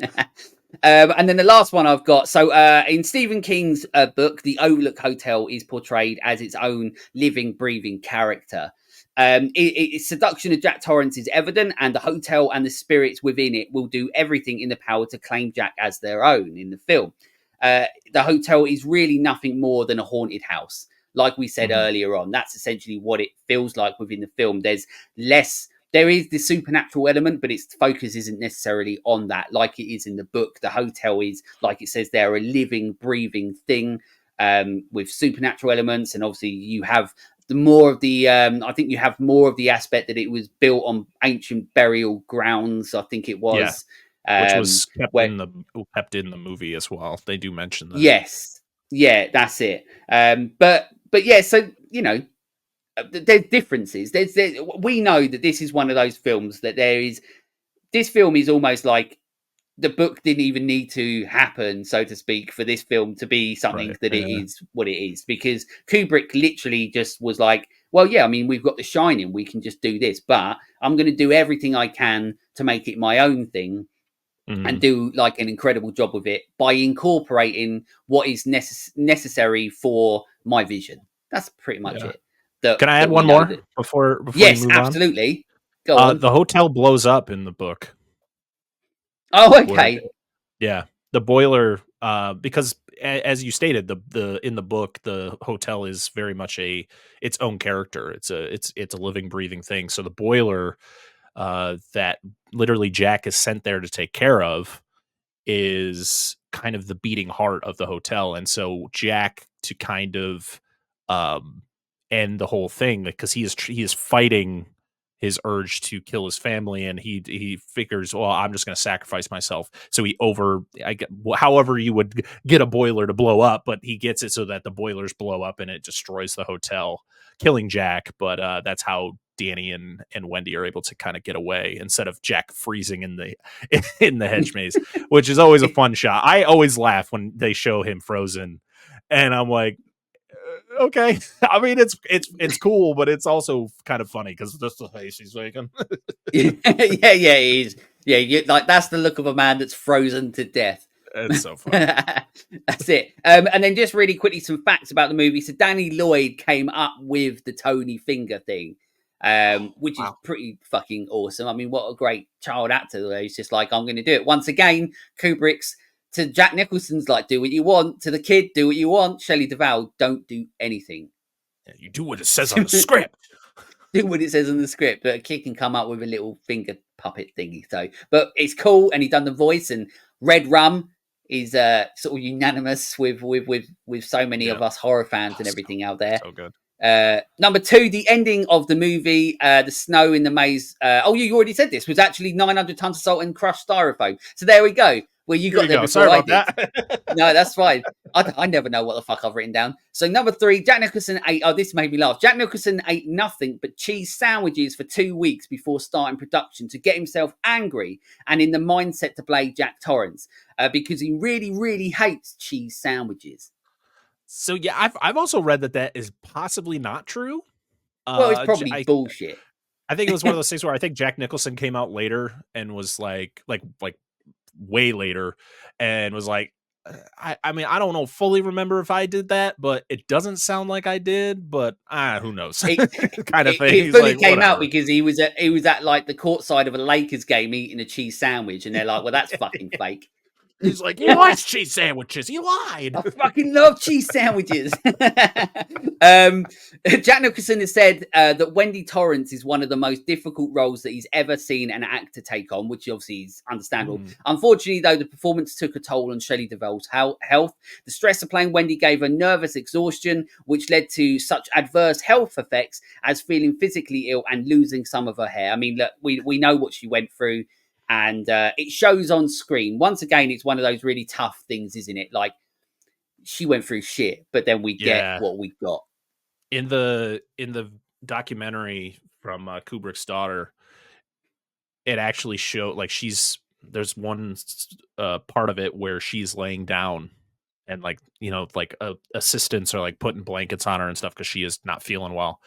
And then the last one I've got. So in Stephen King's book, the Overlook Hotel is portrayed as its own living, breathing character. Its seduction of Jack Torrance is evident, and the hotel and the spirits within it will do everything in their power to claim Jack as their own in the film. The hotel is really nothing more than a haunted house. Like we said Mhm. earlier on, that's essentially what it feels like within the film. There's less there is the supernatural element, but its focus isn't necessarily on that, like it is in the book. The hotel is, like it says, they're a living, breathing thing with supernatural elements, and obviously you have the more of the. I think you have more of the aspect that it was built on ancient burial grounds. I think it Yeah, was. which was Where kept in the movie as well. They do mention that. yes, yeah, that's it. But yeah, so there's differences. We know that this is one of those films that there is. This film is almost like the book didn't even need to happen, so to speak, for this film to be something Right. that it Yeah. is what it is. Because Kubrick literally just was like, well, yeah, I mean, we've got The Shining, we can just do this, but I'm going to do everything I can to make it my own thing and Mhm. do like an incredible job with it by incorporating what is necessary for my vision. That's pretty much Yeah. it. That Can I add that we one know more that. before you Yes, move on? absolutely. Go on. The hotel blows up in the book. Oh, Where okay. Yeah, the boiler, because as you stated, the in the book, the hotel is very much its own character. It's a living, breathing thing. So the boiler, that literally Jack is sent there to take care of, is kind of the beating heart of the hotel. And so Jack, to kind of um end the whole thing, because he is fighting his urge to kill his family, and he figures, well, I'm just going to sacrifice myself. So however you would get a boiler to blow up, but he gets it so that the boilers blow up and it destroys the hotel, killing Jack. But that's how Danny and Wendy are able to kind of get away, instead of Jack freezing in the in the hedge maze, which is always a fun shot. I always laugh when they show him frozen, and I'm like, okay. I mean, it's cool, but it's also kind of funny because that's the face he's making. Yeah, yeah, it is. Yeah, like that's the look of a man that's frozen to death. It's so funny. That's it. And then just really quickly, some facts about the movie. So Danny Lloyd came up with the Tony Finger thing, which is Wow. pretty fucking awesome. I mean, what a great child actor. Though. He's just like, I'm going to do it. Once again, Kubrick's to Jack Nicholson's like, do what you want. To the kid, do what you want. Shelley Duvall, don't do anything. Yeah, you do what it says on the script. Do what it says in the script, but a kid can come up with a little finger puppet thingy. So, but it's cool, and he done the voice. And Red Rum is sort of unanimous with so many Yeah. of us horror fans Oh, and everything out there. so good. Number two, the ending of the movie, the snow in the maze. Oh, you already said this was actually 900 tons of salt and crushed styrofoam. So there we go. Well, you Here got we there go. Sorry before I about did. that. No, that's fine. I never know what the fuck I've written down. So number three, Jack Nicholson ate. Oh, this made me laugh. Jack Nicholson ate nothing but cheese sandwiches for 2 weeks before starting production to get himself angry and in the mindset to play Jack Torrance because he really, really hates cheese sandwiches. So yeah, I've also read that is possibly not true. Well, it's Uh, probably bullshit. I think it was one of those things where I think Jack Nicholson came out later and was like way later, and was like, I mean, I don't know, fully remember if I did that, but it doesn't sound like I did, but who knows, It, kind of thing. it He's fully like, came out whatever. because he was at like the courtside of a Lakers game eating a cheese sandwich, and they're like, "Well, that's fucking fake." He's like, he likes cheese sandwiches. He lied. I fucking love cheese sandwiches. Jack Nicholson has said that Wendy Torrance is one of the most difficult roles that he's ever seen an actor take on, which obviously is understandable. Mm. Unfortunately, though, the performance took a toll on Shelley Duvall's health. The stress of playing Wendy gave her nervous exhaustion, which led to such adverse health effects as feeling physically ill and losing some of her hair. I mean, look, we know what she went through. And it shows on screen. Once again, it's one of those really tough things, isn't it? Like, she went through shit, but then we get Yeah. what we got. In the documentary from Kubrick's daughter, it actually showed, like, there's one part of it where she's laying down, and like, like assistants are like putting blankets on her and stuff because she is not feeling well.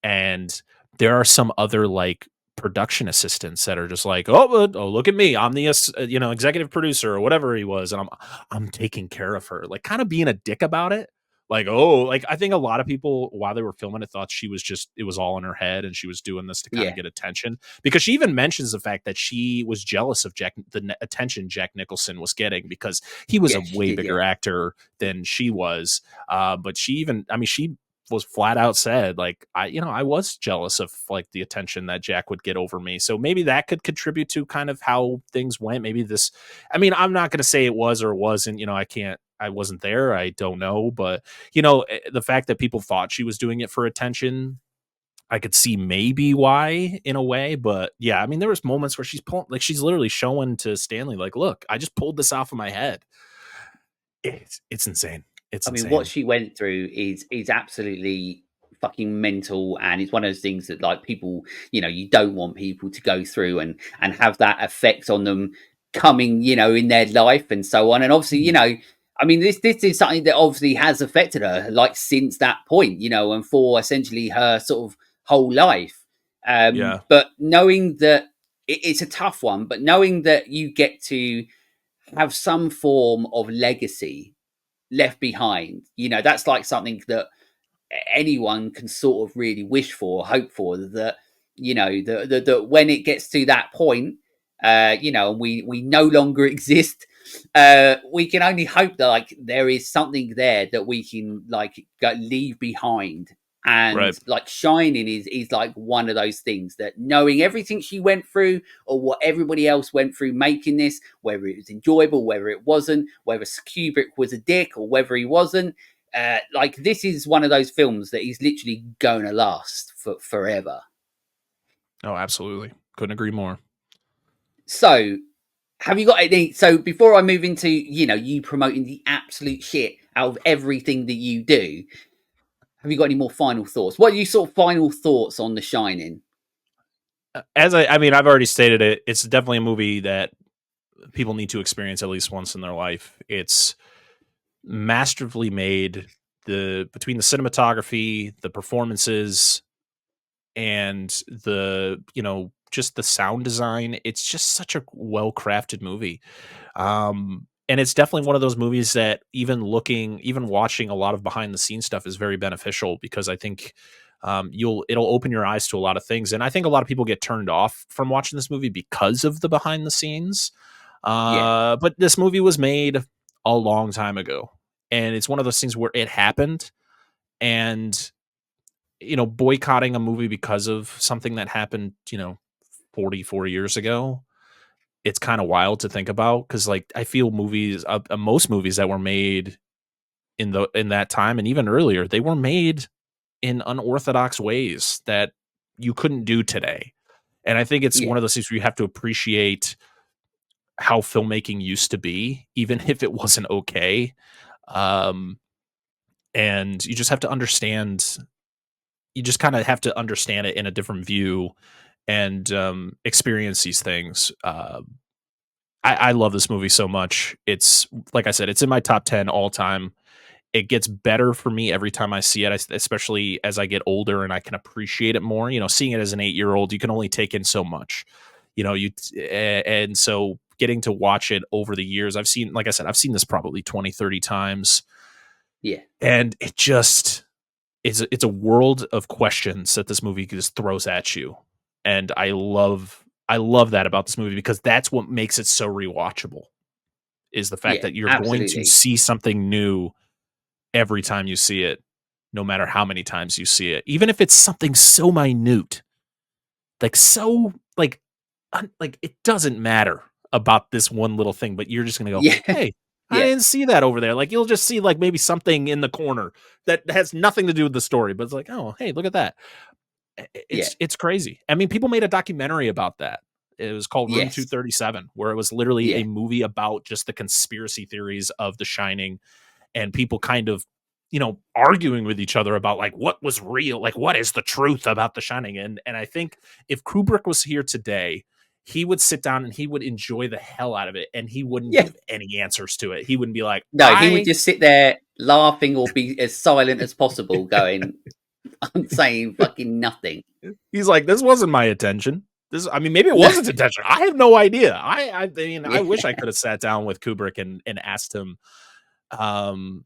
And there are some other like production assistants that are just like, oh, look at me, I'm the executive producer or whatever he was, and I'm taking care of her, like kind of being a dick about it. Like, oh, like I think a lot of people while they were filming it thought it was all in her head and she was doing this to kind Yeah. of get attention, because she even mentions the fact that she was jealous of the attention Jack Nicholson was getting because he was Yeah, a she way did, bigger yeah. actor than she was. But she was flat out said, like, I was jealous of like the attention that Jack would get over me. So maybe that could contribute to kind of how things went. Maybe this, I mean, I'm not going to say it was or wasn't, I wasn't there. I don't know. But, the fact that people thought she was doing it for attention, I could see maybe why in a way. But yeah, I mean, there was moments where she's literally showing to Stanley, like, look, I just pulled this off of my head. It's insane. It's I mean, what insane. she went through is absolutely fucking mental, and it's one of those things that like people, you don't want people to go through and have that effect on them coming, in their life and so on. And obviously, I mean, this is something that obviously has affected her, like since that point, and for essentially her sort of whole life. Yeah. But knowing that it's a tough one, but knowing that you get to have some form of legacy left behind. That's like something that anyone can sort of really wish for, hope for. That that when it gets to that point, and we no longer exist. We can only hope that like there is something there that we can like leave behind. And Right. like Shining is like one of those things that knowing everything she went through or what everybody else went through making this, whether it was enjoyable, whether it wasn't, whether Kubrick was a dick or whether he wasn't, like this is one of those films that is literally going to last for forever. Oh, absolutely. Couldn't agree more. So, have you got any? So, before I move into you promoting the absolute shit out of everything that you do, have you got any more final thoughts? What are your sort of final thoughts on The Shining? I mean, I've already stated it. It's definitely a movie that people need to experience at least once in their life. It's masterfully made. Between the cinematography, the performances, and just the sound design, it's just such a well crafted movie. And it's definitely one of those movies that even watching a lot of behind the scenes stuff is very beneficial, because I think it'll open your eyes to a lot of things. And I think a lot of people get turned off from watching this movie because of the behind the scenes. Yeah, But this movie was made a long time ago, and it's one of those things where it happened, and boycotting a movie because of something that happened 44 years ago, it's kind of wild to think about, because like I feel most movies that were made in that time and even earlier, they were made in unorthodox ways that you couldn't do today. And I think it's one yeah, of those things where you have to appreciate how filmmaking used to be, even if it wasn't okay. Um, and you just have to understand. You just kind of have to understand it in a different view, and experience these things. I love this movie so much. It's like I said, it's in my top 10 all time. It gets better for me every time I see it, especially as I get older and I can appreciate it more. Seeing it as an 8-year old, you can only take in so much. And so getting to watch it over the years, like I said, I've seen this probably 20, 30 times, yeah, and it just it's a world of questions that this movie just throws at you. And I love that about this movie, because that's what makes it so rewatchable, is the fact yeah, that you're going to absolutely. see something new every time you see it, no matter how many times you see it, even if it's something so minute, like so like it doesn't matter about this one little thing, but you're just gonna go, Yeah, hey, I yeah, didn't see that over there. Like you'll just see like maybe something in the corner that has nothing to do with the story, but it's like, oh, hey, look at that. yeah, It's crazy. I mean, people made a documentary about that. It was called Room yes, 237, where it was literally yeah, a movie about just the conspiracy theories of The Shining, and people kind of, arguing with each other about like what was real, like what is the truth about The Shining. And I think if Kubrick was here today, he would sit down and he would enjoy the hell out of it, and he wouldn't yeah. give any answers to it. He wouldn't be like, No, he would just sit there laughing or be as silent as possible, going, "I'm saying fucking nothing." he's like, this wasn't my intention. I mean, maybe it No, wasn't intention. I have no idea. I mean, I yeah, wish I could have sat down with Kubrick and asked him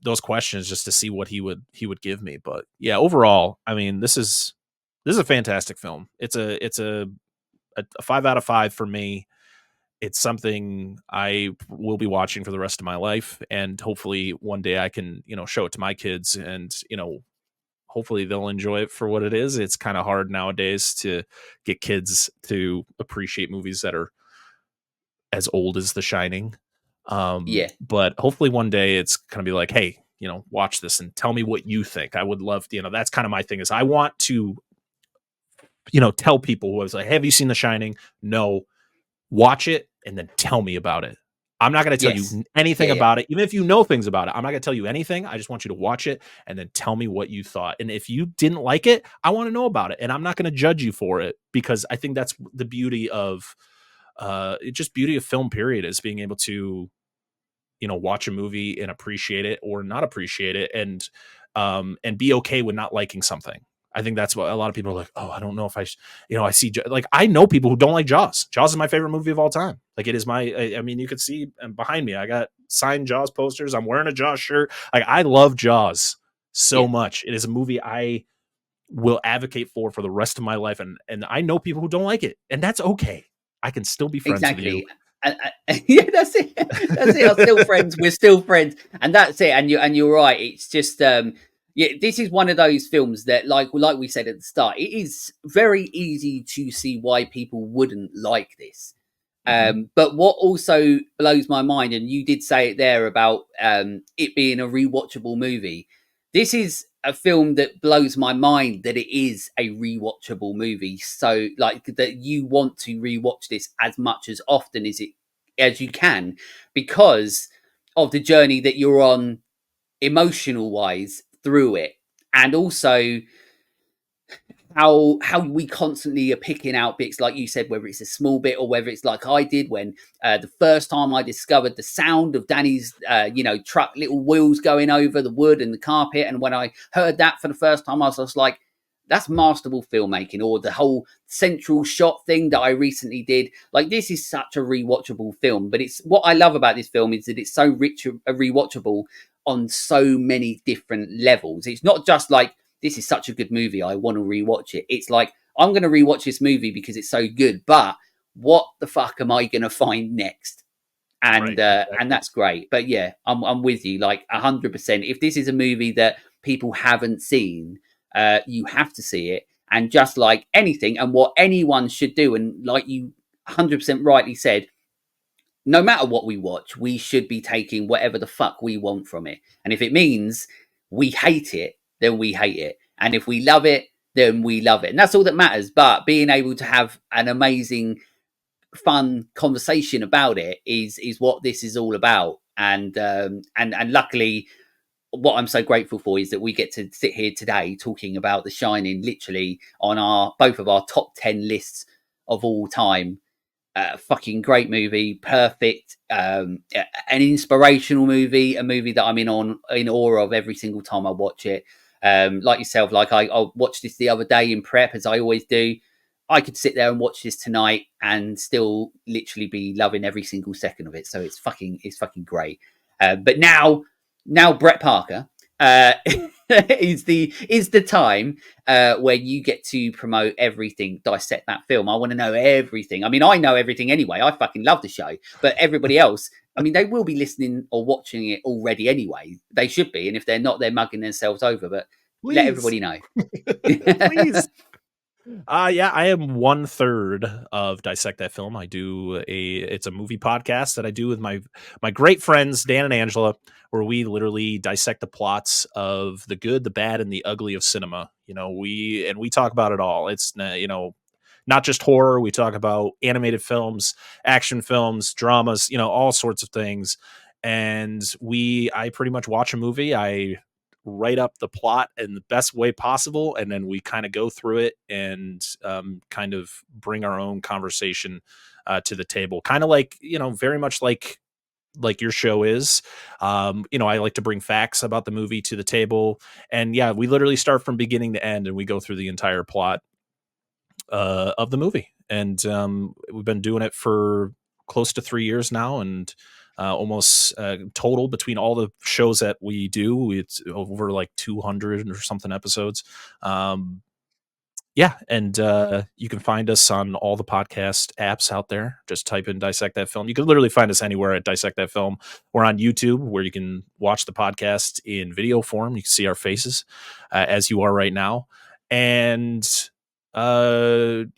those questions just to see what he would give me. But yeah, overall, I mean, this is a fantastic film. It's a 5 out of 5 for me. It's something I will be watching for the rest of my life, and hopefully one day I can show it to my kids, and hopefully they'll enjoy it for what it is. It's kind of hard nowadays to get kids to appreciate movies that are as old as The Shining. Yeah, But hopefully one day it's going to be like, hey, watch this and tell me what you think. I would love, that's kind of my thing is I want to, tell people who I was like, hey, have you seen The Shining? No, watch it and then tell me about it. I'm not going to tell yes, you anything yeah, about it, even if you know things about it. I'm not going to tell you anything. I just want you to watch it and then tell me what you thought. And if you didn't like it, I want to know about it. And I'm not going to judge you for it, because I think that's the beauty of just beauty of film, period, is being able to, watch a movie and appreciate it or not appreciate it, and be okay with not liking something. I think that's what a lot of people are like. Oh, I don't know if I see, like, I know people who don't like Jaws. Jaws is my favorite movie of all time. Like, it is I mean, you could see behind me, I got signed Jaws posters. I'm wearing a Jaws shirt. Like, I love Jaws so yeah. much. It is a movie I will advocate for the rest of my life. And I know people who don't like it, and that's okay. I can still be friends with you. Exactly. Yeah, that's it. That's it. I'm still friends. We're still friends, and that's it. And you're right. It's just yeah. This is one of those films that, like we said at the start, it is very easy to see why people wouldn't like this. Mhm. But what also blows my mind, and you did say it there about it being a rewatchable movie. This is a film that blows my mind that it is a rewatchable movie. So, like, that you want to rewatch this as much as often as you can, because of the journey that you're on, emotional wise, through it, and also how we constantly are picking out bits, like you said, whether it's a small bit or whether it's like I did when the first time I discovered the sound of Danny's truck little wheels going over the wood and the carpet, and when I heard that for the first time, I was just like, that's masterful filmmaking. Or the whole central shot thing that I recently did, like, this is such a rewatchable film. But it's what I love about this film is that it's so rich, rewatchable on so many different levels. It's not just like, this is such a good movie, I want to rewatch it. It's like, I'm going to rewatch this movie because it's so good, but what the fuck am I going to find next? Right. And Exactly. that's great. But yeah, I'm with you, like, 100%. If this is a movie that people haven't seen, you have to see it. And just like anything, and what anyone should do, and like you 100% rightly said, no matter what we watch, we should be taking whatever the fuck we want from it. And if it means we hate it, then we hate it. And if we love it, then we love it. And that's all that matters. But being able to have an amazing, fun conversation about it is what this is all about. And luckily, what I'm so grateful for is that we get to sit here today talking about The Shining, literally on our both of our top 10 lists of all time. Fucking great movie, perfect, an inspirational movie, a movie that I'm in awe of every single time I watch it. Like yourself, like I watched this the other day in prep, as I always do. I could sit there and watch this tonight and still literally be loving every single second of it. So it's fucking great. But now Brett Parker is the time where you get to promote everything, dissect that film. I want to know everything. I mean, I know everything anyway. I fucking love the show, but everybody else, I mean, they will be listening or watching it already anyway. They should be, and if they're not, they're mugging themselves over. But let Please. everybody know. Please. Yeah, I am one third of Dissect That Film. It's a movie podcast that I do with my great friends Dan and Angela, where we literally dissect the plots of the good, the bad, and the ugly of cinema. We talk about it all. It's not just horror. We talk about animated films, action films, dramas, all sorts of things. And I pretty much watch a movie. I write up the plot in the best way possible, and then we kind of go through it and kind of bring our own conversation to the table, kind of like, very much like your show is. I like to bring facts about the movie to the table, and yeah, we literally start from beginning to end and we go through the entire plot of the movie. And we've been doing it for close to 3 years now, and almost total between all the shows that we do, it's over like 200 or something episodes. yeah, and you can find us on all the podcast apps out there. Just type in Dissect That Film. You can literally find us anywhere at Dissect That Film. We're on YouTube, where you can watch the podcast in video form. You can see our faces as you are right now. And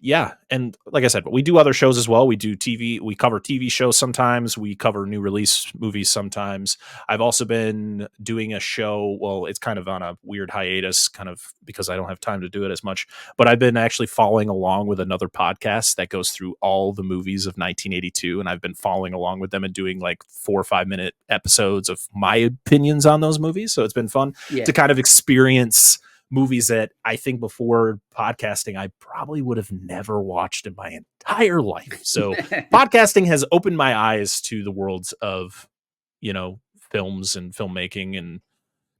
yeah, and like I said, we do other shows as well. We do TV. We cover TV shows sometimes. We cover new release movies sometimes. I've also been doing a show. Well, it's kind of on a weird hiatus, kind of because I don't have time to do it as much, but I've been actually following along with another podcast that goes through all the movies of 1982. And I've been following along with them and doing like 4 or 5 minute episodes of my opinions on those movies. So it's been fun to kind of experience movies that I think before podcasting, I probably would have never watched in my entire life. So podcasting has opened my eyes to the worlds of, films and filmmaking and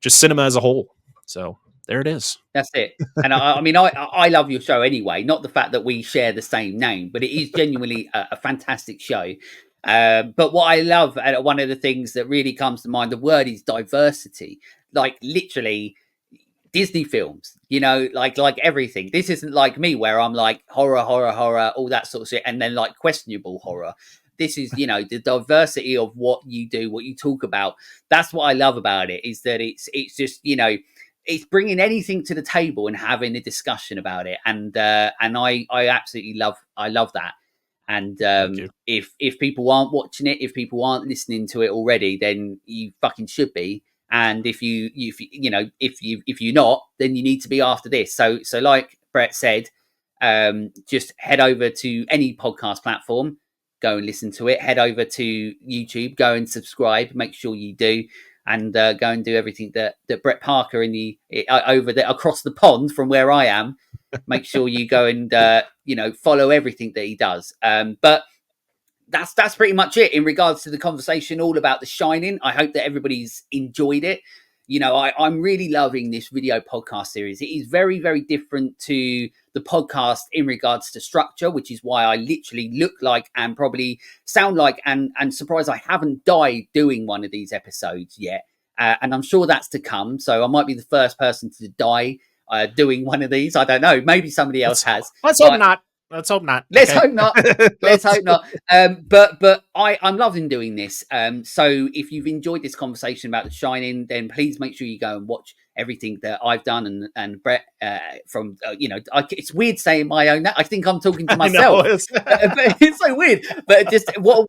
just cinema as a whole. So there it is. That's it. And I love your show anyway. Not the fact that we share the same name, but it is genuinely a fantastic show. But what I love, and one of the things that really comes to mind, the word is diversity. Like literally, Disney films, like everything. This isn't like me where I'm like horror, all that sort of shit, and then like questionable horror. This is, the diversity of what you do, what you talk about. That's what I love about it, is that it's just, it's bringing anything to the table and having a discussion about it. And I absolutely love that. And if people aren't watching it, if people aren't listening to it already, then you fucking should be. And if you're not, then you need to be after this. So like Brett said, just head over to any podcast platform, go and listen to it. Head over to YouTube, go and subscribe. Make sure you do, and go and do everything that Brett Parker over there across the pond from where I am. Make sure you go and follow everything that he does. But that's pretty much it in regards to the conversation all about The Shining. I hope that everybody's enjoyed it. I'm really loving this video podcast series. It is very, very different to the podcast in regards to structure, which is why I literally look like and probably sound like and surprised I haven't died doing one of these episodes yet. And I'm sure that's to come. So I might be the first person to die doing one of these. I don't know. Maybe somebody else has. Let's hope not. Let's hope not. Let's hope not. Let's hope not. But I'm loving doing this. So if you've enjoyed this conversation about The Shining, then please make sure you go and watch everything that I've done and Brett from it's weird saying my own. I think I'm talking to myself. But it's so weird. But just whatever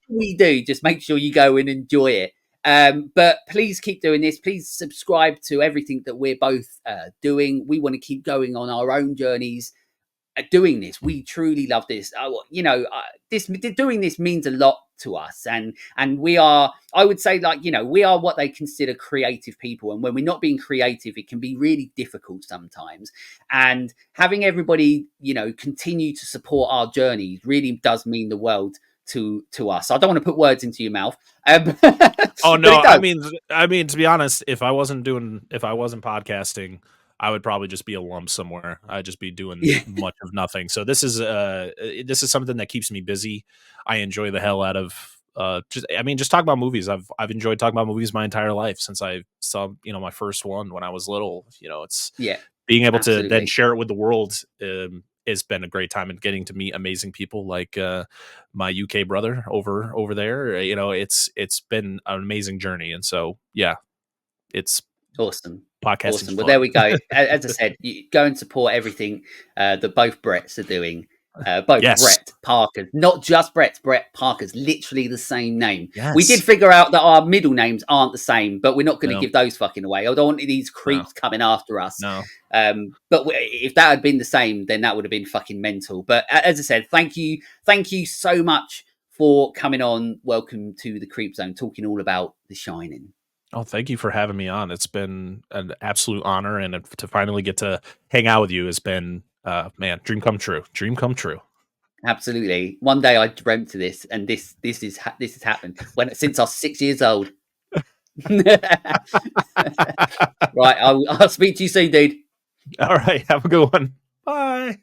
we do, just make sure you go and enjoy it. But please keep doing this. Please subscribe to everything that we're both doing. We want to keep going on our own journeys. Doing this, we truly love this. Doing this means a lot to us, and we are, I would say, we are what they consider creative people, and when we're not being creative, it can be really difficult sometimes. And having everybody, continue to support our journey really does mean the world to us. I don't want to put words into your mouth. Oh no, I mean, to be honest, if I wasn't podcasting, I would probably just be a lump somewhere. I'd just be doing much of nothing. So this is something that keeps me busy. I enjoy the hell out of just talk about movies. I've enjoyed talking about movies my entire life since I saw my first one when I was little. It's being able to then share it with the world has been a great time, and getting to meet amazing people like my UK brother over there. It's been an amazing journey, and so it's awesome. Podcasting. Awesome. Well, there we go. As I said, you go and support everything that both Bretts are doing. Brett Parkers, not just Brett Parkers, literally the same name. Yes. We did figure out that our middle names aren't the same, but we're not going to give those fucking away. I don't want these creeps coming after us. No. But if that had been the same, then that would have been fucking mental. But as I said, thank you so much for coming on. Welcome to the Creepzone, talking all about The Shining. Oh, thank you for having me on. It's been an absolute honor, and to finally get to hang out with you has been, dream come true. Dream come true. Absolutely. One day I dreamt of this, and this has happened since I was 6 years old. Right, I'll speak to you soon, dude. All right, have a good one. Bye.